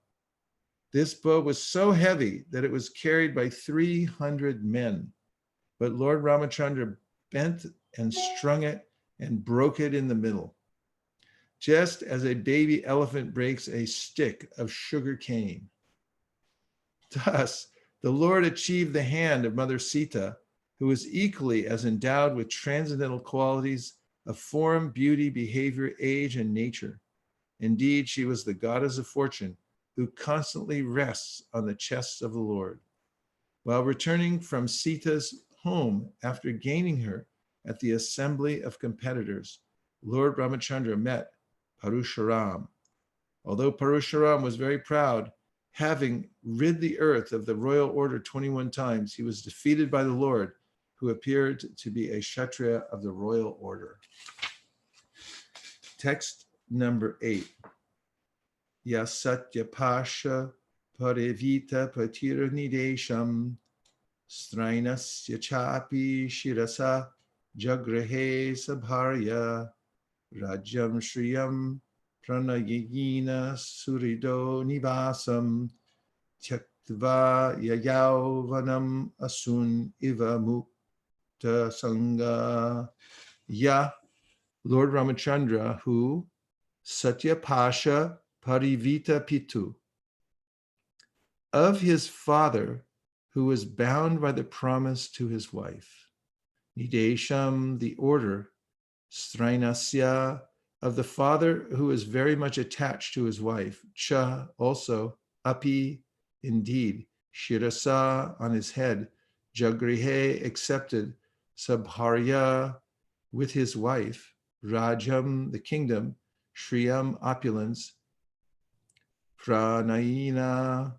S3: This bow was so heavy that it was carried by 300 men. But Lord Ramachandra bent and strung it and broke it in the middle, just as a baby elephant breaks a stick of sugar cane. Thus, the Lord achieved the hand of Mother Sita, who was equally as endowed with transcendental qualities of form, beauty, behavior, age, and nature. Indeed, she was the goddess of fortune who constantly rests on the chests of the Lord. While returning from Sita's home after gaining her at the assembly of competitors, Lord Ramachandra met Parusharam. Although Parusharam was very proud, having rid the earth of the royal order 21 times, he was defeated by the Lord, who appeared to be a Kshatriya of the royal order. Text number 8. Yasatya Pasha Parevita Patiranidesham Strainasya Chapi Shirasa Jagrehe Sabharya Rajam Shriyam Pranayigina Surido Nivasam Tyaktva Yayauvanam Asun Iva Mukta Sangha. Ya, Lord Ramachandra, who Satya Pasha Parivita Pitu, of his father who was bound by the promise to his wife. Nidesham, the order. Strainasya, of the father who is very much attached to his wife. Cha, also. Api, indeed. Shirasa, on his head. Jagrihe, accepted. Sabharya, with his wife. Rajam, the kingdom. Shriyam, opulence. Pranayina,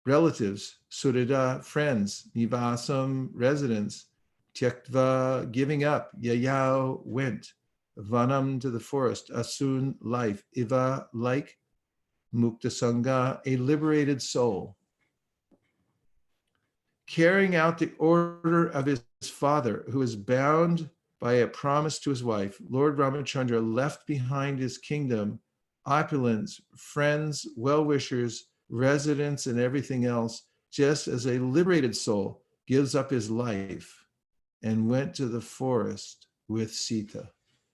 S3: relatives. Surida, friends. Nivasam, residence. Tyaktva, giving up. Yayao, went. Vanam, to the forest. Asun, life. Iva, like. Mukta Sangha, a liberated soul. Carrying out the order of his father, who is bound by a promise to his wife, Lord Ramachandra left behind his kingdom, opulence, friends, well-wishers, residents, and everything else, just as a liberated soul gives up his life and went to the forest with Sita.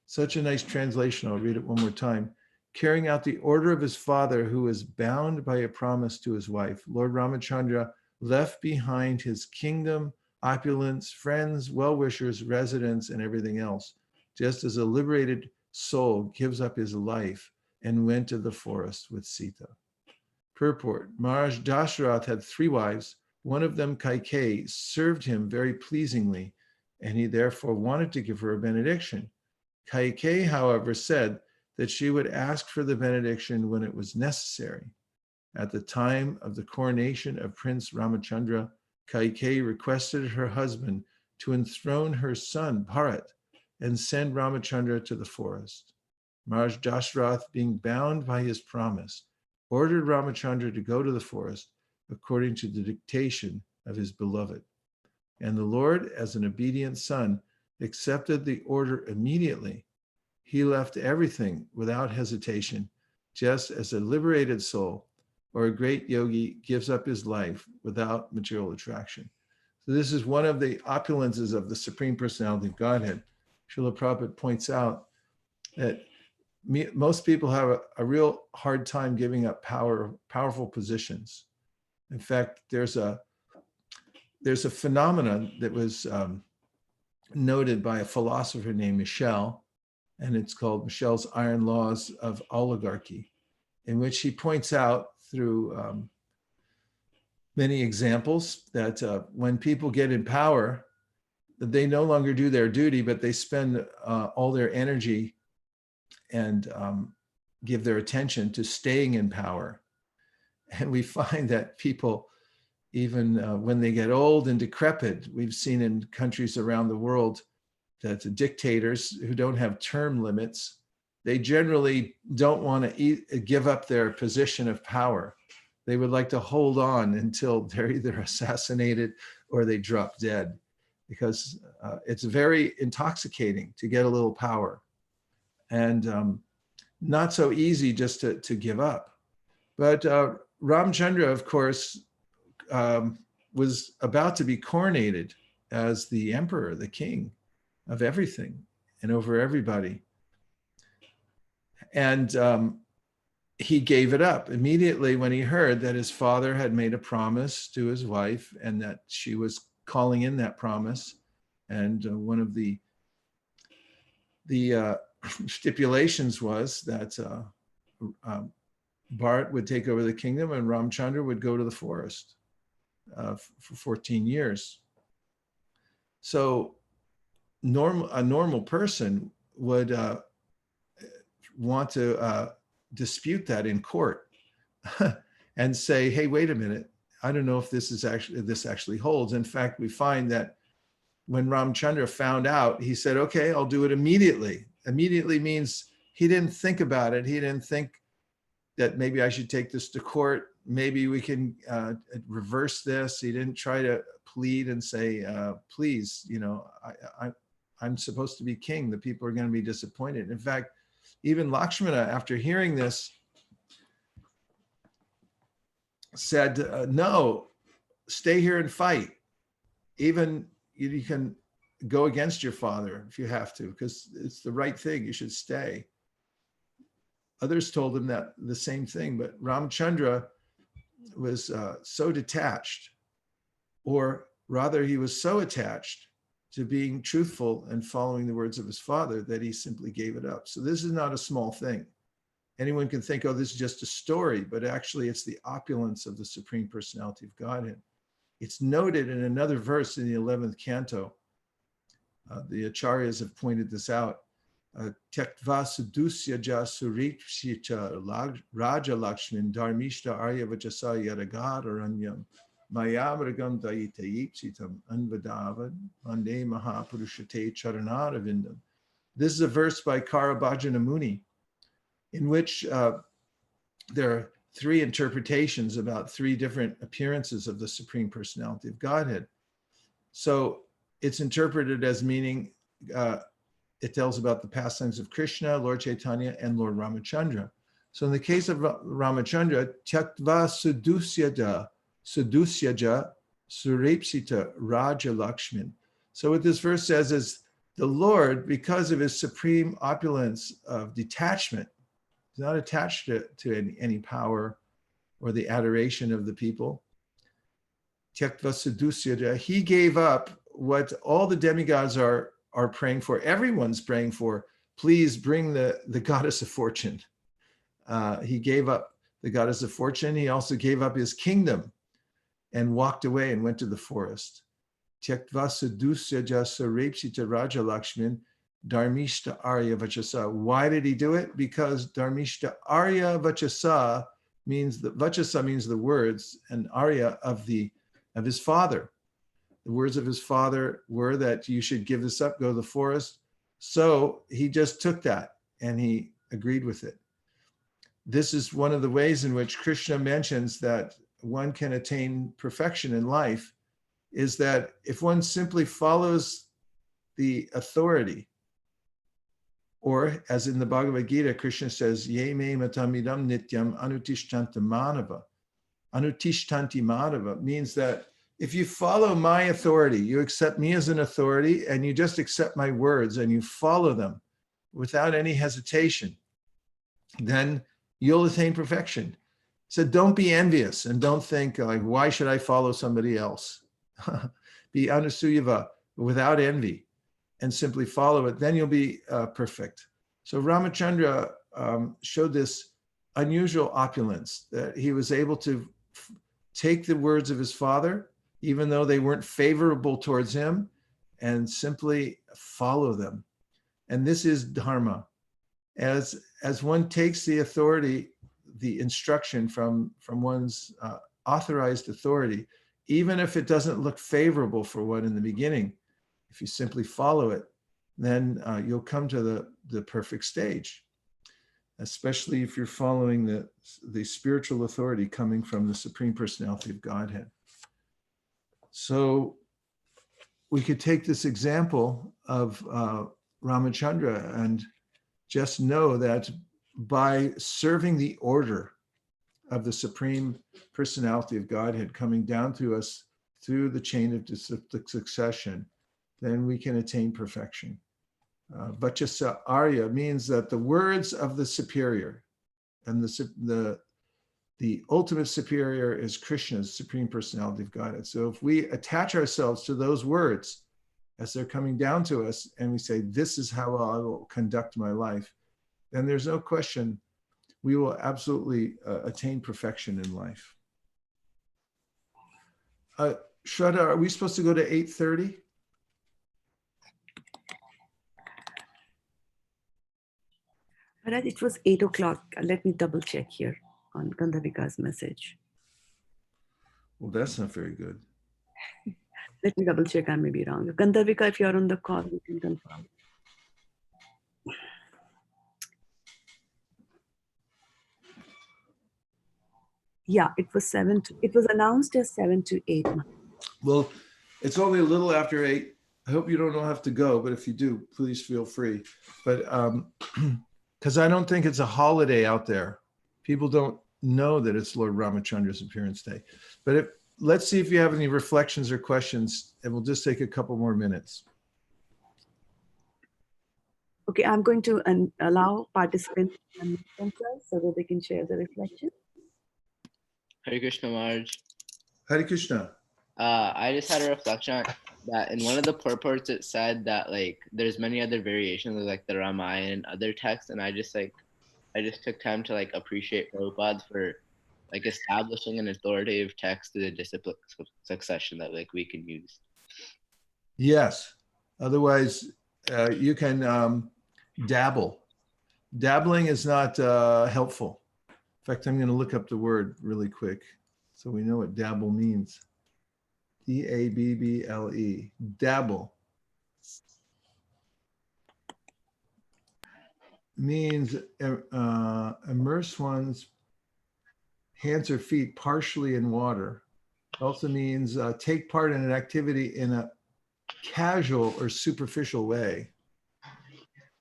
S3: Such a nice translation. I'll read it one more time. Carrying out the order of his father, who is bound by a promise to his wife, Lord Ramachandra left behind his kingdom, opulence, friends, well-wishers, residents, and everything else, just as a liberated soul gives up his life and went to the forest with Sita. Purport. Maharaj Dasharath had 3 wives. One of them, Kaikeyi, served him very pleasingly, and he therefore wanted to give her a benediction. Kaikeyi, however, said that she would ask for the benediction when it was necessary. At the time of the coronation of Prince Ramachandra, Kaikeyi requested her husband to enthrone her son, Bharat, and send Ramachandra to the forest. Maharaj Dasharath, being bound by his promise, ordered Ramachandra to go to the forest according to the dictation of his beloved. And the Lord, as an obedient son, accepted the order immediately. He left everything without hesitation, just as a liberated soul or a great yogi gives up his life without material attraction. So this is one of the opulences of the Supreme Personality of Godhead. Srila Prabhupada points out that most people have a real hard time giving up powerful positions. In fact, there's a phenomenon that was noted by a philosopher named Michel, and it's called Michel's Iron Laws of Oligarchy, in which he points out through many examples that when people get in power, they no longer do their duty, but they spend all their energy and give their attention to staying in power. And we find that people, even when they get old and decrepit, we've seen in countries around the world that the dictators who don't have term limits, they generally don't want to give up their position of power. They would like to hold on until they're either assassinated or they drop dead, because it's very intoxicating to get a little power, and not so easy just to give up. But Ramachandra, of course, was about to be coronated as the emperor, the king of everything and over everybody. And he gave it up immediately when he heard that his father had made a promise to his wife and that she was calling in that promise. And one of the stipulations was that Bharat would take over the kingdom and Ramachandra would go to the forest for 14 years. So a normal person would want to dispute that in court and say, hey, wait a minute, I don't know if this actually holds. In fact, we find that when Ramachandra found out, he said, okay, I'll do it immediately. Immediately means he didn't think about it. He didn't think that maybe I should take this to court. Maybe we can reverse this. He didn't try to plead and say, please, I'm supposed to be king. The people are going to be disappointed. In fact, even Lakshmana, after hearing this, said, no, stay here and fight. Even you can go against your father if you have to, because it's the right thing. You should stay. Others told him that the same thing, but Ramachandra was so detached, or rather he was so attached to being truthful and following the words of his father that he simply gave it up. So this is not a small thing. Anyone can think, oh, this is just a story, but actually it's the opulence of the Supreme Personality of Godhead. It's noted in another verse in the 11th canto. The acharyas have pointed this out. Tyaktva sudusya ja suripshita raja lakshmin dharmishta arya vachasa yadagar aranyam mayamragam dayitayipsitam anvadavan mande mahapurushate charanara. This is a verse by Karabhajana Muni, in which there are three interpretations about three different appearances of the Supreme Personality of Godhead. So it's interpreted as meaning, it tells about the pastimes of Krishna, Lord Chaitanya, and Lord Ramachandra. So in the case of Ramachandra, Tyaktva sudusyaja surepsita raja lakshmin. So what this verse says is the Lord, because of his supreme opulence of detachment, is not attached to any power or the adoration of the people. Tyaktva sudusyaja, he gave up what all the demigods are praying for. Everyone's praying for, please bring the goddess of fortune. He gave up the goddess of fortune. He also gave up his kingdom and walked away and went to the forest. Tyaktva sudusyaja sarepsita raja lakshmin dharmishta arya vachasa. Why did he do it? Because dharmishta arya vachasa means the words, and arya of his father. The words of his father were that you should give this up, go to the forest. So he just took that and he agreed with it. This is one of the ways in which Krishna mentions that one can attain perfection in life, is that if one simply follows the authority, or as in the Bhagavad Gita, Krishna says, Ye me matamidam nityam anutishtanti manava. Anutishtanti manava means that if you follow my authority, you accept me as an authority and you just accept my words and you follow them without any hesitation, then you'll attain perfection. So don't be envious and don't think like, why should I follow somebody else? Be anusuyava, without envy, and simply follow it. Then you'll be perfect. So Ramachandra showed this unusual opulence, that he was able to take the words of his father, even though they weren't favorable towards him, and simply follow them. And this is dharma. As one takes the authority, the instruction from one's authorized authority, even if it doesn't look favorable for one in the beginning, if you simply follow it, then you'll come to the perfect stage, especially if you're following the spiritual authority coming from the Supreme Personality of Godhead. So we could take this example of Ramachandra and just know that by serving the order of the Supreme Personality of Godhead coming down to us through the chain of succession, then we can attain perfection. Vachasa Arya means that the words of the superior, and the ultimate superior is Krishna's Supreme Personality of Godhead. So if we attach ourselves to those words as they're coming down to us, and we say, this is how I will conduct my life, then there's no question we will absolutely attain perfection in life. Shraddha, are we supposed to go to 8:30?
S1: But it was 8 o'clock. Let me double check here on Gandhavika's message.
S3: Well, that's not very good.
S1: Let me double check. I may be wrong. Gandhavika, if you're on the call, you can confirm. Yeah, it was it was announced as 7 to 8.
S3: Well, it's only a little after 8. I hope you don't have to go, but if you do, please feel free. But because I don't think it's a holiday out there. People don't know that it's Lord Ramachandra's appearance day. But let's see if you have any reflections or questions, and we'll just take a couple more minutes.
S1: Okay, I'm going to allow participants so that they can share the reflection.
S5: Hare Krishna Maharaj.
S3: Hare Krishna.
S5: I just had a reflection that in one of the purports it said that like there's many other variations of like the Ramayana and other texts, and I just took time to like appreciate Prabhupada for like establishing an authoritative text to the discipline succession that like we can use.
S3: Yes. Otherwise, you can dabble. Dabbling is not helpful. In fact, I'm going to look up the word really quick so we know what dabble means. D-A-B-B-L-E. Dabble means immerse one's hands or feet partially in water. Also means take part in an activity in a casual or superficial way.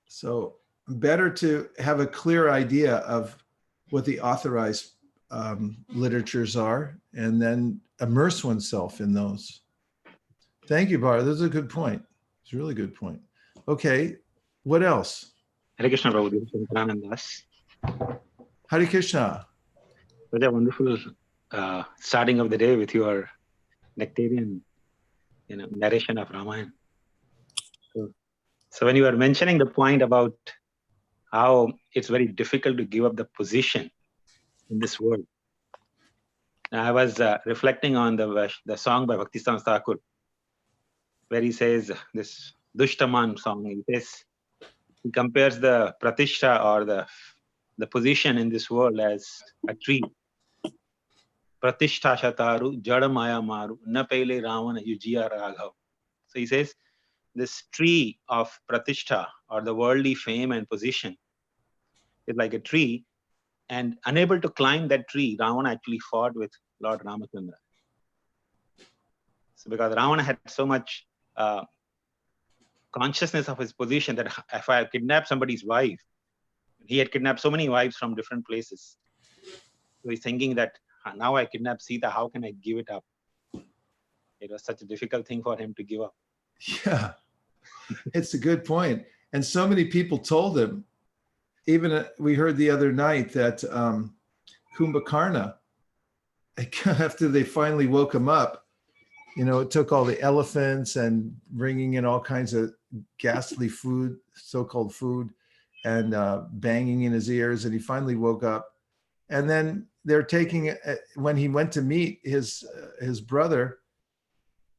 S3: So better to have a clear idea of what the authorized literatures are and then immerse oneself in those. Thank you, Bar. That's a good point. It's a really good point. Okay, what else?
S6: Hare Krishna, Prabhu. This is Shankaranand Das.
S3: Hare Krishna.
S6: Such a wonderful starting of the day with your nectarian, narration of Ramayana. So when you were mentioning the point about how it's very difficult to give up the position in this world, I was reflecting on the song by Bhakti Thakur, where he says this Dushtaman song. He compares the pratishtha or the position in this world as a tree. Pratishtha shataru jadamaya maru na pele ravana yujiya raghav. So he says this tree of pratishtha or the worldly fame and position is like a tree, and unable to climb that tree, Ravana actually fought with Lord Ramachandra. So because Ravana had so much consciousness of his position that if I kidnap somebody's wife, he had kidnapped so many wives from different places. So he's thinking that now I kidnapped Sita, how can I give it up? It was such a difficult thing for him to give up.
S3: Yeah, it's a good point. And so many people told him, even we heard the other night that Kumbhakarna, after they finally woke him up, it took all the elephants and bringing in all kinds of ghastly food, so-called food, and banging in his ears, and he finally woke up. And then they're taking, when he went to meet his brother,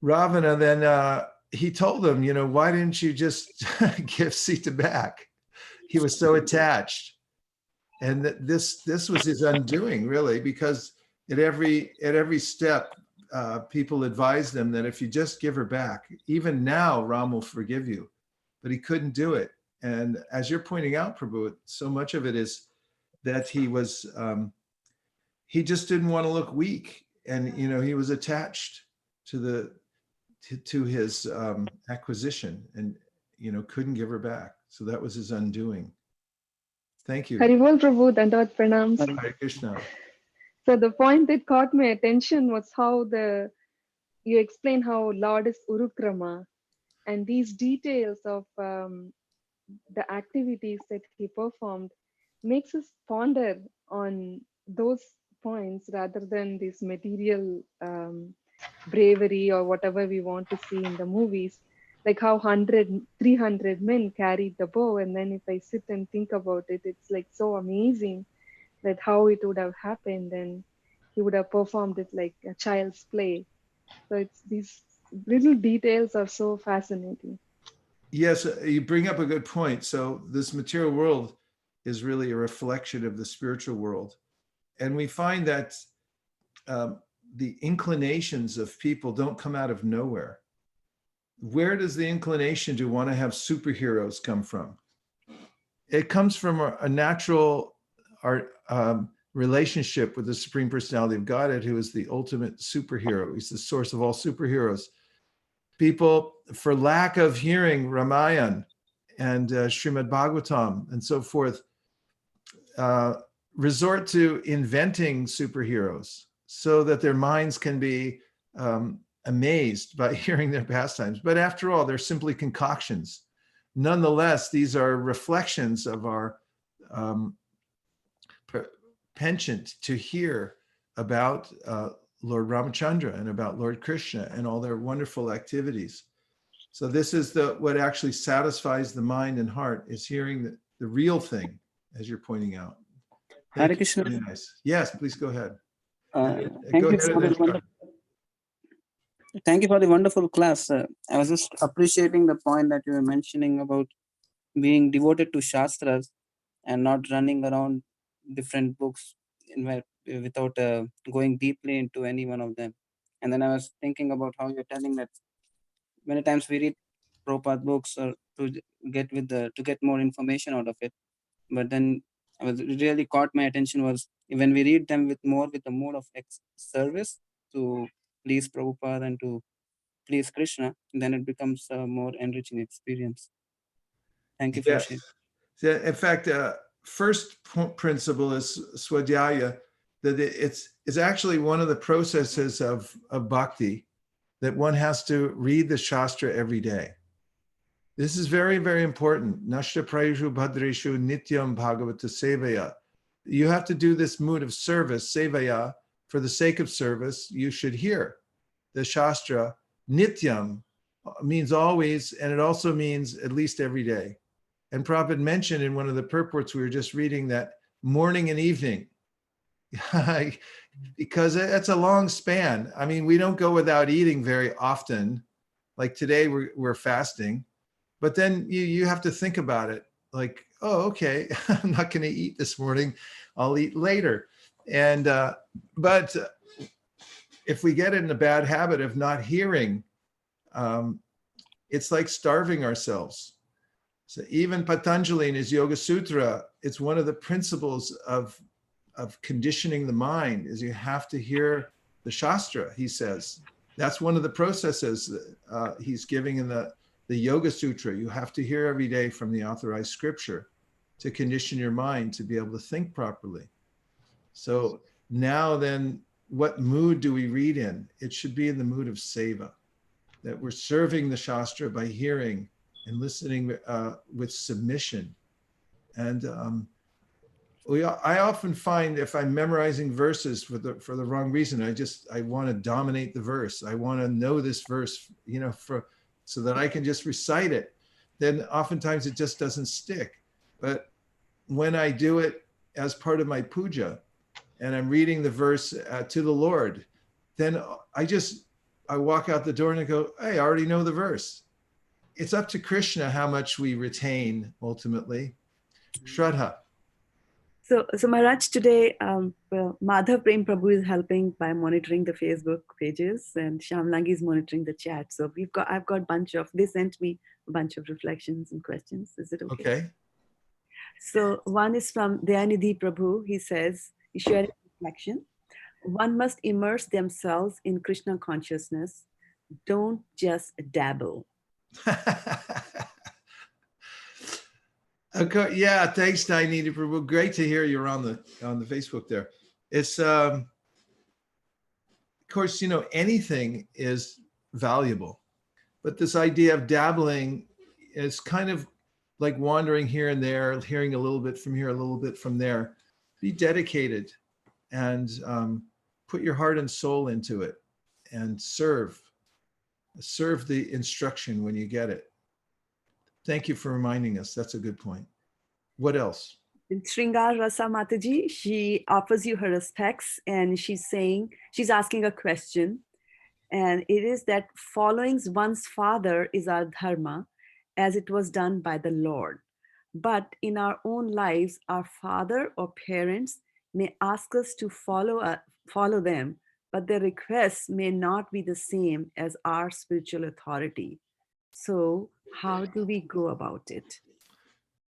S3: Ravana, then he told him, why didn't you just give Sita back? He was so attached. And this was his undoing, really, because at every step, people advised him that if you just give her back, even now, Ram will forgive you. But he couldn't do it. And as you're pointing out, Prabhu, so much of it is that he just didn't want to look weak. And, he was attached to his acquisition and, couldn't give her back. So that was his undoing. Thank you.
S7: Haribol Prabhu, Dandavat Pranams.
S3: Hare Krishna.
S7: So the point that caught my attention was how you explain how Lord is Urukrama, and these details of the activities that he performed makes us ponder on those points rather than this material bravery or whatever we want to see in the movies, like how 300 men carried the bow. And then if I sit and think about it, it's like so amazing that how it would have happened, and he would have performed it like a child's play. So it's these little details are so fascinating.
S3: Yes, you bring up a good point. So this material world is really a reflection of the spiritual world. And we find that the inclinations of people don't come out of nowhere. Where does the inclination to want to have superheroes come from? It comes from a natural relationship with the Supreme Personality of Godhead, who is the ultimate superhero. He's the source of all superheroes. People, for lack of hearing Ramayana and Srimad Bhagavatam and so forth, resort to inventing superheroes so that their minds can be amazed by hearing their pastimes. But after all, they're simply concoctions. Nonetheless, these are reflections of our penchant to hear about Lord Ramachandra and about Lord Krishna and all their wonderful activities. So this is what actually satisfies the mind and heart, is hearing the real thing, as you're pointing out.
S8: Hare Krishna.
S3: Very nice. Yes, please go ahead.
S8: Thank
S3: Go
S8: you
S3: ahead
S8: for the
S3: and
S8: wonderful, thank you for the wonderful class. I was just appreciating the point that you were mentioning about being devoted to Shastras and not running around different books without going deeply into any one of them. And then I was thinking about how you're telling that many times we read Prabhupada books or to get more information out of it. But then really caught my attention was when we read them with the mood of service to please Prabhupada and to please Krishna, then it becomes a more enriching experience. Thank you for sharing.
S3: Yeah, in fact, first principle is swadhyaya, that it's actually one of the processes of bhakti, that one has to read the Shastra every day. This is very, very important. Nashta prayushu bhadreshu nityam bhagavata sevaya. You have to do this mood of service, sevaya, for the sake of service. You should hear the Shastra. Nityam means always, and it also means at least every day. And Prabhupada mentioned in one of the purports we were just reading that morning and evening, because it's a long span. I mean, we don't go without eating very often. Like today, we're fasting. But then you have to think about it like, oh, okay, I'm not going to eat this morning. I'll eat later. And but if we get in a bad habit of not hearing, it's like starving ourselves. So even Patanjali in his Yoga Sutra, it's one of the principles of conditioning the mind is you have to hear the Shastra, he says. That's one of the processes he's giving in the Yoga Sutra. You have to hear every day from the authorized scripture to condition your mind to be able to think properly. So now then, what mood do we read in? It should be in the mood of seva, that we're serving the Shastra by hearing and listening with submission. And I often find if I'm memorizing verses for the wrong reason, I want to dominate the verse. I want to know this verse, so that I can just recite it. Then oftentimes it just doesn't stick. But when I do it as part of my puja, and I'm reading the verse to the Lord, then I walk out the door and I go, hey, I already know the verse. It's up to Krishna how much we retain ultimately. Shraddha.
S1: So Maharaj, today, Madhav Prem Prabhu is helping by monitoring the Facebook pages, and Shamlangi is monitoring the chat. So I've got they sent me a bunch of reflections and questions. Is it okay?
S3: Okay.
S1: So one is from Dayanidhi Prabhu. He says, he shared a reflection. One must immerse themselves in Krishna consciousness. Don't just dabble.
S3: Okay, yeah, thanks, Dayanidhi Prabhu. Great to hear you're on the Facebook there. It's course, you know, anything is valuable, but this idea of dabbling is kind of like wandering here and there, hearing a little bit from here, a little bit from there. Be dedicated and put your heart and soul into it and serve the instruction when you get it. Thank you for reminding us. That's a good point. What else?
S1: Shringar Rasa Mataji, she offers you her respects and she's asking a question. And it is that following one's father is our dharma as it was done by the Lord. But in our own lives, our father or parents may ask us to follow them, but their requests may not be the same as our spiritual authority. So how do we go about it?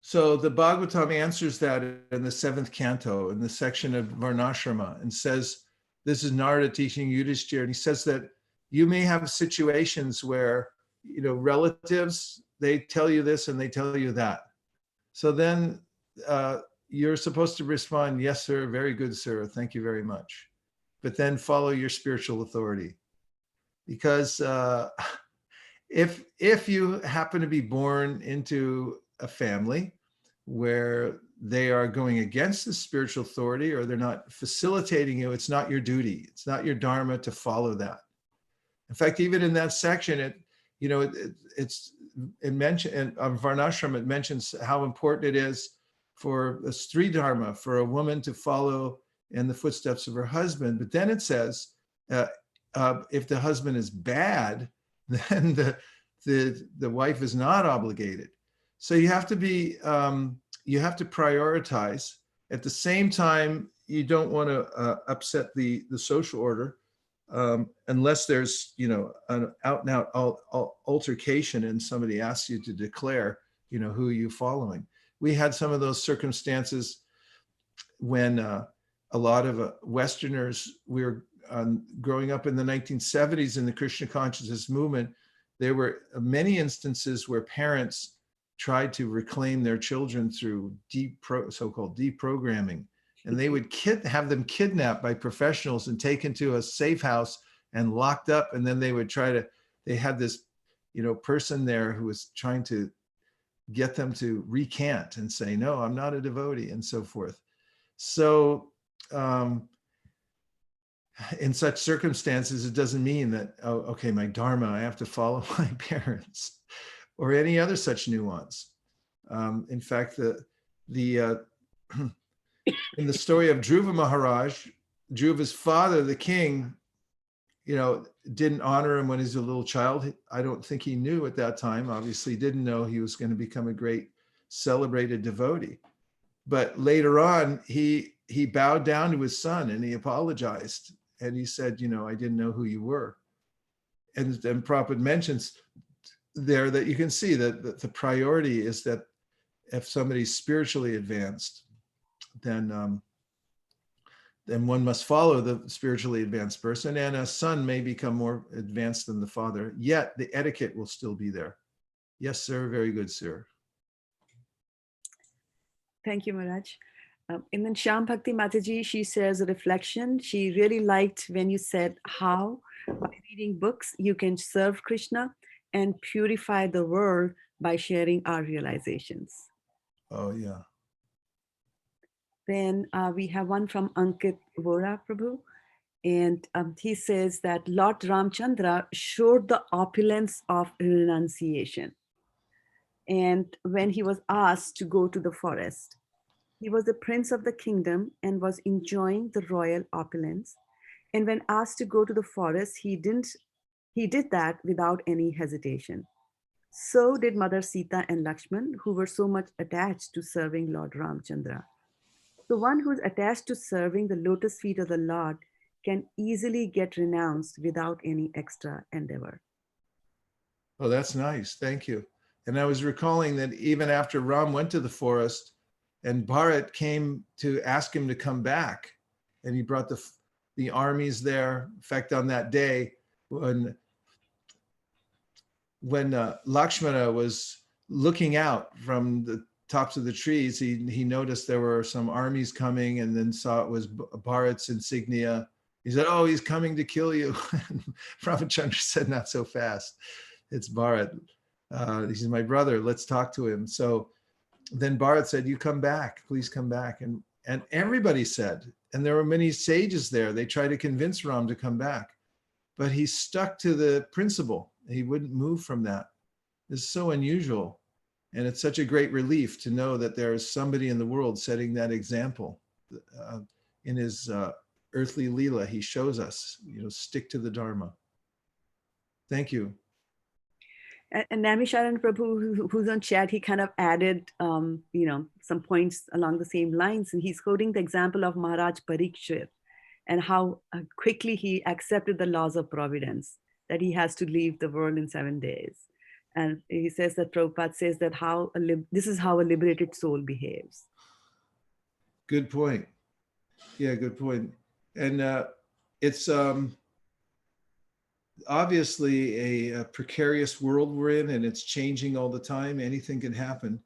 S3: So the Bhagavatam answers that in the 7th canto, in the section of Varnashrama, and says, this is Narada teaching Yudhishthira, and he says that you may have situations where, you know, relatives, they tell you this and they tell you that. So then you're supposed to respond, yes, sir, very good, sir, thank you very much. But then follow your spiritual authority. Because if you happen to be born into a family where they are going against the spiritual authority or they're not facilitating you, it's not your duty. It's not your dharma to follow that. In fact, even in that section, it mentioned on Varnashram, it mentions how important it is for a Stri Dharma, for a woman to follow in the footsteps of her husband. But then it says, if the husband is bad, then the wife is not obligated. So you have to be, you have to prioritize. At the same time, you don't want to upset the social order unless there's, you know, an out and out altercation and somebody asks you to declare, you know, who you're following. We had some of those circumstances when a lot of Westerners, we were growing up in the 1970s in the Krishna consciousness movement. There were many instances where parents tried to reclaim their children through so-called deprogramming, and they would have them kidnapped by professionals and taken to a safe house and locked up, and then they would they had this, you know, person there who was trying to get them to recant and say, no, I'm not a devotee, and so forth. So in such circumstances, it doesn't mean that, oh, okay, my dharma, I have to follow my parents, or any other such nuance. In fact, in the story of Dhruva Maharaj, Dhruva's father, the king, you know, didn't honor him when he was a little child. I don't think he knew at that time, obviously didn't know he was going to become a great celebrated devotee. But later on, he bowed down to his son and he apologized. And he said, you know, I didn't know who you were. And then Prabhupada mentions there that you can see that the priority is that if somebody's spiritually advanced, then one must follow the spiritually advanced person, and a son may become more advanced than the father, yet the etiquette will still be there. Yes, sir, very good, sir.
S1: Thank you, Maharaj. And then Shyam Bhakti Mataji, she says a reflection. She really liked when you said how by reading books you can serve Krishna and purify the world by sharing our realizations.
S3: Oh, yeah.
S1: Then we have one from Ankit Vora Prabhu. And he says that Lord Ramachandra showed the opulence of renunciation. And when he was asked to go to the forest, he was the prince of the kingdom and was enjoying the royal opulence. And when asked to go to the forest, he did that without any hesitation. So did Mother Sita and Lakshman, who were so much attached to serving Lord Ramachandra. The one who is attached to serving the lotus feet of the Lord can easily get renounced without any extra endeavor.
S3: Oh, that's nice. Thank you. And I was recalling that even after Ram went to the forest and Bharat came to ask him to come back, and he brought the armies there. In fact, on that day, when Lakshmana was looking out from the tops of the trees, he noticed there were some armies coming, and then saw it was Bharat's insignia, He said, oh, he's coming to kill you. Ramachandra said, not so fast. It's Bharat. He's my brother. Let's talk to him. So then Bharat said, you come back, please come back. And everybody said, and there were many sages there. They tried to convince Ram to come back, but he stuck to the principle. He wouldn't move from that. It's so unusual. And it's such a great relief to know that there is somebody in the world setting that example. In his earthly Leela, he shows us, stick to the Dharma. Thank you.
S1: And Namisharan Prabhu, who's on chat, he kind of added, some points along the same lines. And he's quoting the example of Maharaj Parikshit and how quickly he accepted the laws of providence, that he has to leave the world in 7 days. And he says that Prabhupada says that this is how a liberated soul behaves.
S3: Good point. Yeah, good point. And it's obviously a precarious world we're in, and it's changing all the time. Anything can happen.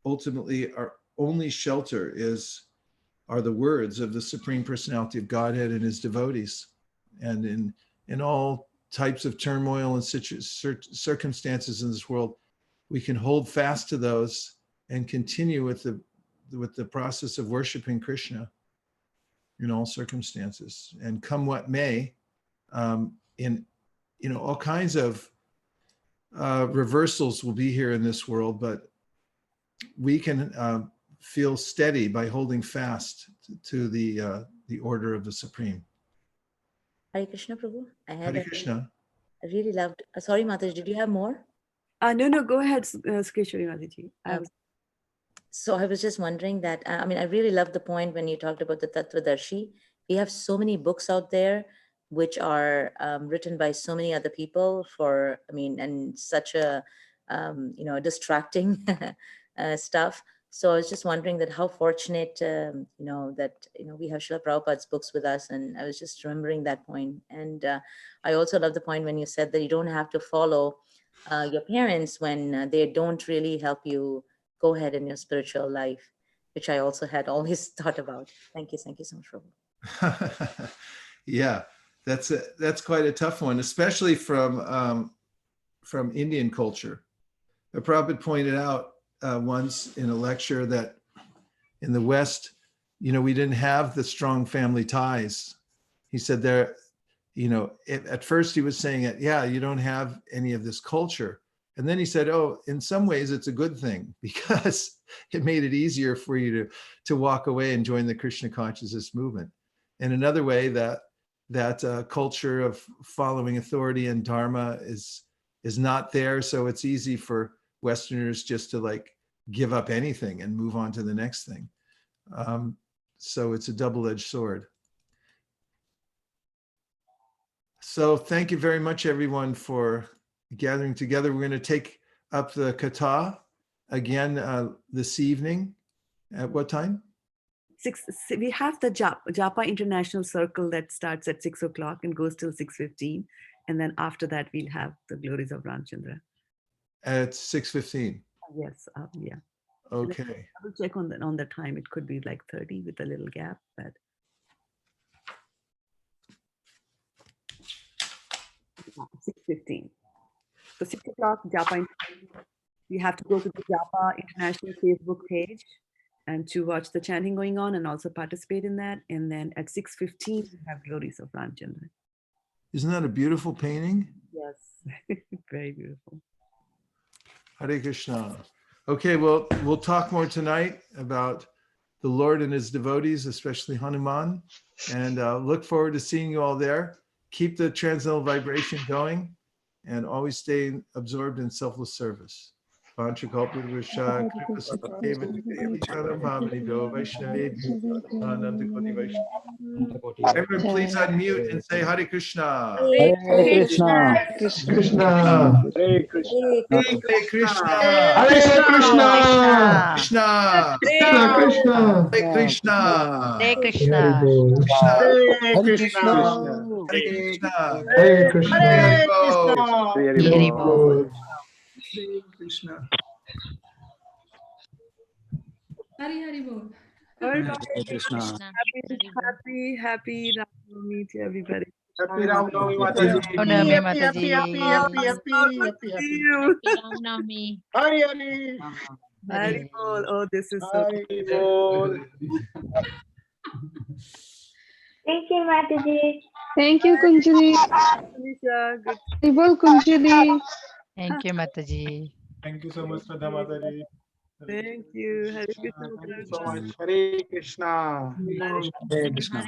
S3: Ultimately, our only shelter are the words of the Supreme Personality of Godhead and his devotees. And in all types of turmoil and circumstances in this world, we can hold fast to those and continue with the process of worshiping Krishna in all circumstances. And come what may, in all kinds of reversals will be here in this world, but we can feel steady by holding fast to the order of the Supreme.
S9: Hare Krishna, Prabhu.
S3: Hare Krishna.
S9: I really loved. Sorry, Mataji, did you have more?
S1: No, go ahead, Skeshwari Mataji.
S9: So I was just wondering that, I really loved the point when you talked about the Tattvadarshi. We have so many books out there which are written by so many other people and such a, distracting stuff. So I was just wondering that how fortunate, that, we have Srila Prabhupada's books with us. And I was just remembering that point. And I also love the point when you said that you don't have to follow your parents when they don't really help you go ahead in your spiritual life, which I also had always thought about. Thank you so much, Prabhu.
S3: Yeah, that's quite a tough one, especially from Indian culture. Prabhupada pointed out once in a lecture that in the West, we didn't have the strong family ties. He said at first he was saying it, yeah, you don't have any of this culture. And then he said, oh, in some ways it's a good thing because it made it easier for you to walk away and join the Krishna consciousness movement. And another way that culture of following authority and dharma is not there. So it's easy for Westerners just to give up anything and move on to the next thing. So it's a double-edged sword. So thank you very much, everyone, for gathering together. We're going to take up the kata again this evening. At what time?
S1: 6. We have the Japa International Circle that starts at 6 o'clock and goes till 6:15. And then after that, we'll have the Glories of Ramachandra.
S3: At 6:15.
S1: Yes, yeah.
S3: Okay.
S1: I will check on the time. It could be 30 with a little gap, but 6:15. So 6 o'clock, Japa. You have to go to the Japa International Facebook page and to watch the chanting going on and also participate in that. And then at 6:15, we have Glories of Ramachandra.
S3: Isn't that a beautiful painting?
S1: Yes, very beautiful.
S3: Hare Krishna. Okay, well, we'll talk more tonight about the Lord and his devotees, especially Hanuman, and look forward to seeing you all there. Keep the transcendental vibration going and always stay absorbed in selfless service. Vanchakalpurusha, everyone, please unmute and say Hare Krishna.
S8: Hare Krishna.
S3: Krishna.
S4: Hare Krishna.
S3: Hare Krishna.
S10: Hare Krishna.
S3: Krishna.
S10: Krishna Krishna.
S3: Hare Krishna.
S11: Hare Krishna.
S3: Krishna.
S10: Hare
S8: Hare
S10: Krishna.
S3: Hare Krishna.
S10: Hare Krishna.
S3: Hare Krishna.
S11: Hare Bol.
S10: Hare Krishna.
S2: Hari Hari Bol.
S1: All right.
S6: Hare Krishna.
S1: Happy Ram Navami to everybody.
S10: Happy Ram Navami, Mataji.
S11: Navami,
S10: Happy,
S11: Mataji.
S10: happy, happy, happy,
S1: See
S10: happy.
S1: you.
S2: Ram Navami.
S10: Hari Hari.
S1: Hari Bol. Oh, this is so
S10: Hari Bol.
S2: Thank you, Mataji.
S7: Thank you, Kunjali.
S1: Nisha. Good.
S7: Haribol, Kunjali.
S11: Thank you, Mataji.
S10: Thank you so much, Radha Mataji.
S1: Thank you. Hare Krishna.
S10: Thank you so much. Hare Krishna.
S6: Hare Krishna.
S2: Hare Krishna.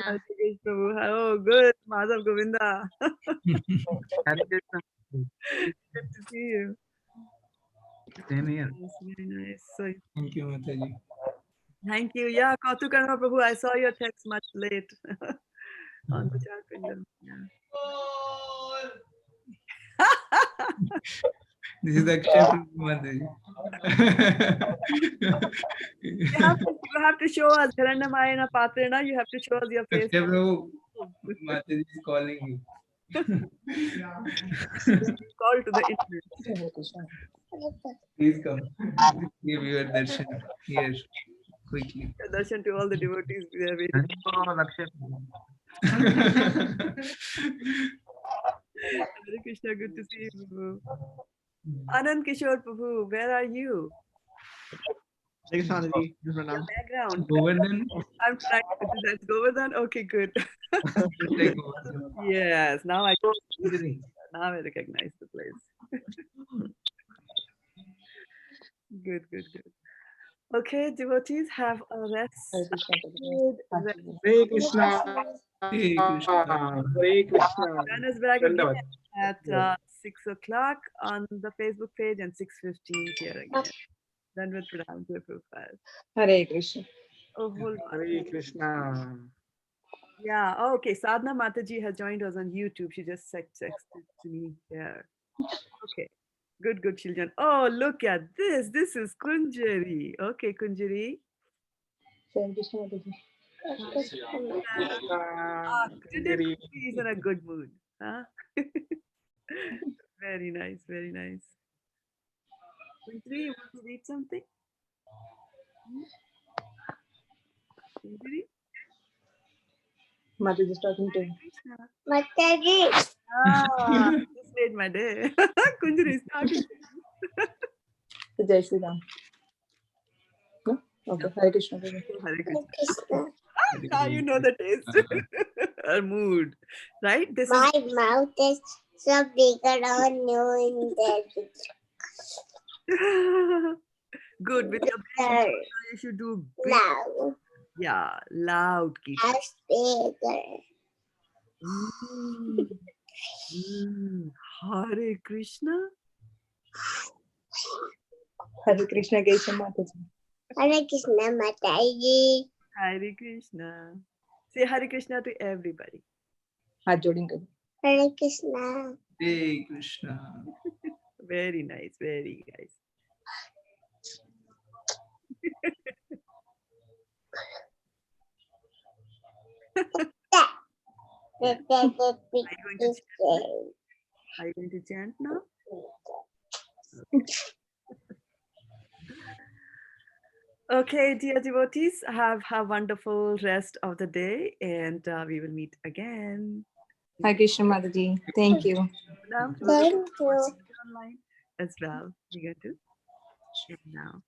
S1: Hare Krishna, Prabhu. Oh, good. Madhav Govinda.
S8: Hare Krishna.
S1: Good to see you.
S8: Same here.
S1: Nice, very nice. So,
S8: Thank you, Mataji.
S1: thank you. Yeah, Kautuk Karma Prabhu. I saw your text much late on the chat window. Yeah.
S8: This is Akshay Prabhu, Mataji.
S1: You have to show us Hiranyamayana Patrena. You have to show us your face.
S8: Akshay Prabhu, Mataji is calling you.
S1: Call to the internet.
S8: Please come. Give your darshan here quickly.
S1: Darshan to all the devotees. They are waiting. Hare Krishna, good to see you, Prabhu. Anand Kishore Prabhu, where are you?
S10: Hare Krishna, Mataji.
S1: Your background.
S8: Govardhan.
S1: I'm trying to do that. Govardhan? Okay, good.
S8: Like Govardhan.
S1: Yes, now I recognize the place. Good, good, good. Okay, devotees, have a rest. Good rest.
S10: Hare Krishna.
S8: Hare Krishna.
S10: Hare Krishna.
S1: Join us back again
S10: Dandavad.
S1: at 6 o'clock on the Facebook page and 6:15 here again. Then with Pradhan to Prabhupada.
S12: Hare Krishna.
S1: Oh, hold on.
S10: Hare Krishna.
S1: Yeah, oh, okay. Sadhana Mataji has joined us on YouTube. She just texted to me here. Okay. Good, good, children. Oh, look at this. This is Kunjari. Okay, Kunjari.
S12: Hare Krishna, Mataji.
S1: Today Kunjari is in a good mood. Huh? Very nice, very nice. Kunjari, you want to read something? Kunjari?
S12: Mataji is talking to you.
S2: Mataji.
S1: Ah, this made my day. Kunjari is talking to you.
S12: Jai Shri Ram. No? Okay. Hare Krishna. Mataji.
S1: Hare Krishna. Now you know the taste. Her mood. Right? This
S2: My mouth is so bigger on you in
S1: is good. With your brain, you should do big.
S2: now.
S1: Yeah, loud. Keep.
S2: As bigger.
S1: Hare Krishna.
S12: Hare Krishna, Kesha Mataji.
S2: Hare Krishna, Mataji.
S1: Hare Krishna. Say Hare Krishna to everybody.
S12: हाथ जोड़ेंगे.
S2: Hare Krishna.
S8: Hare Krishna.
S1: Very nice, very nice. Are you going to chant now? Okay, dear devotees, have a wonderful rest of the day, and we will meet again.
S12: Hare Krishna, Mataji. Thank you.
S1: Now,
S2: Thank you.
S1: online as well. We're going to end now.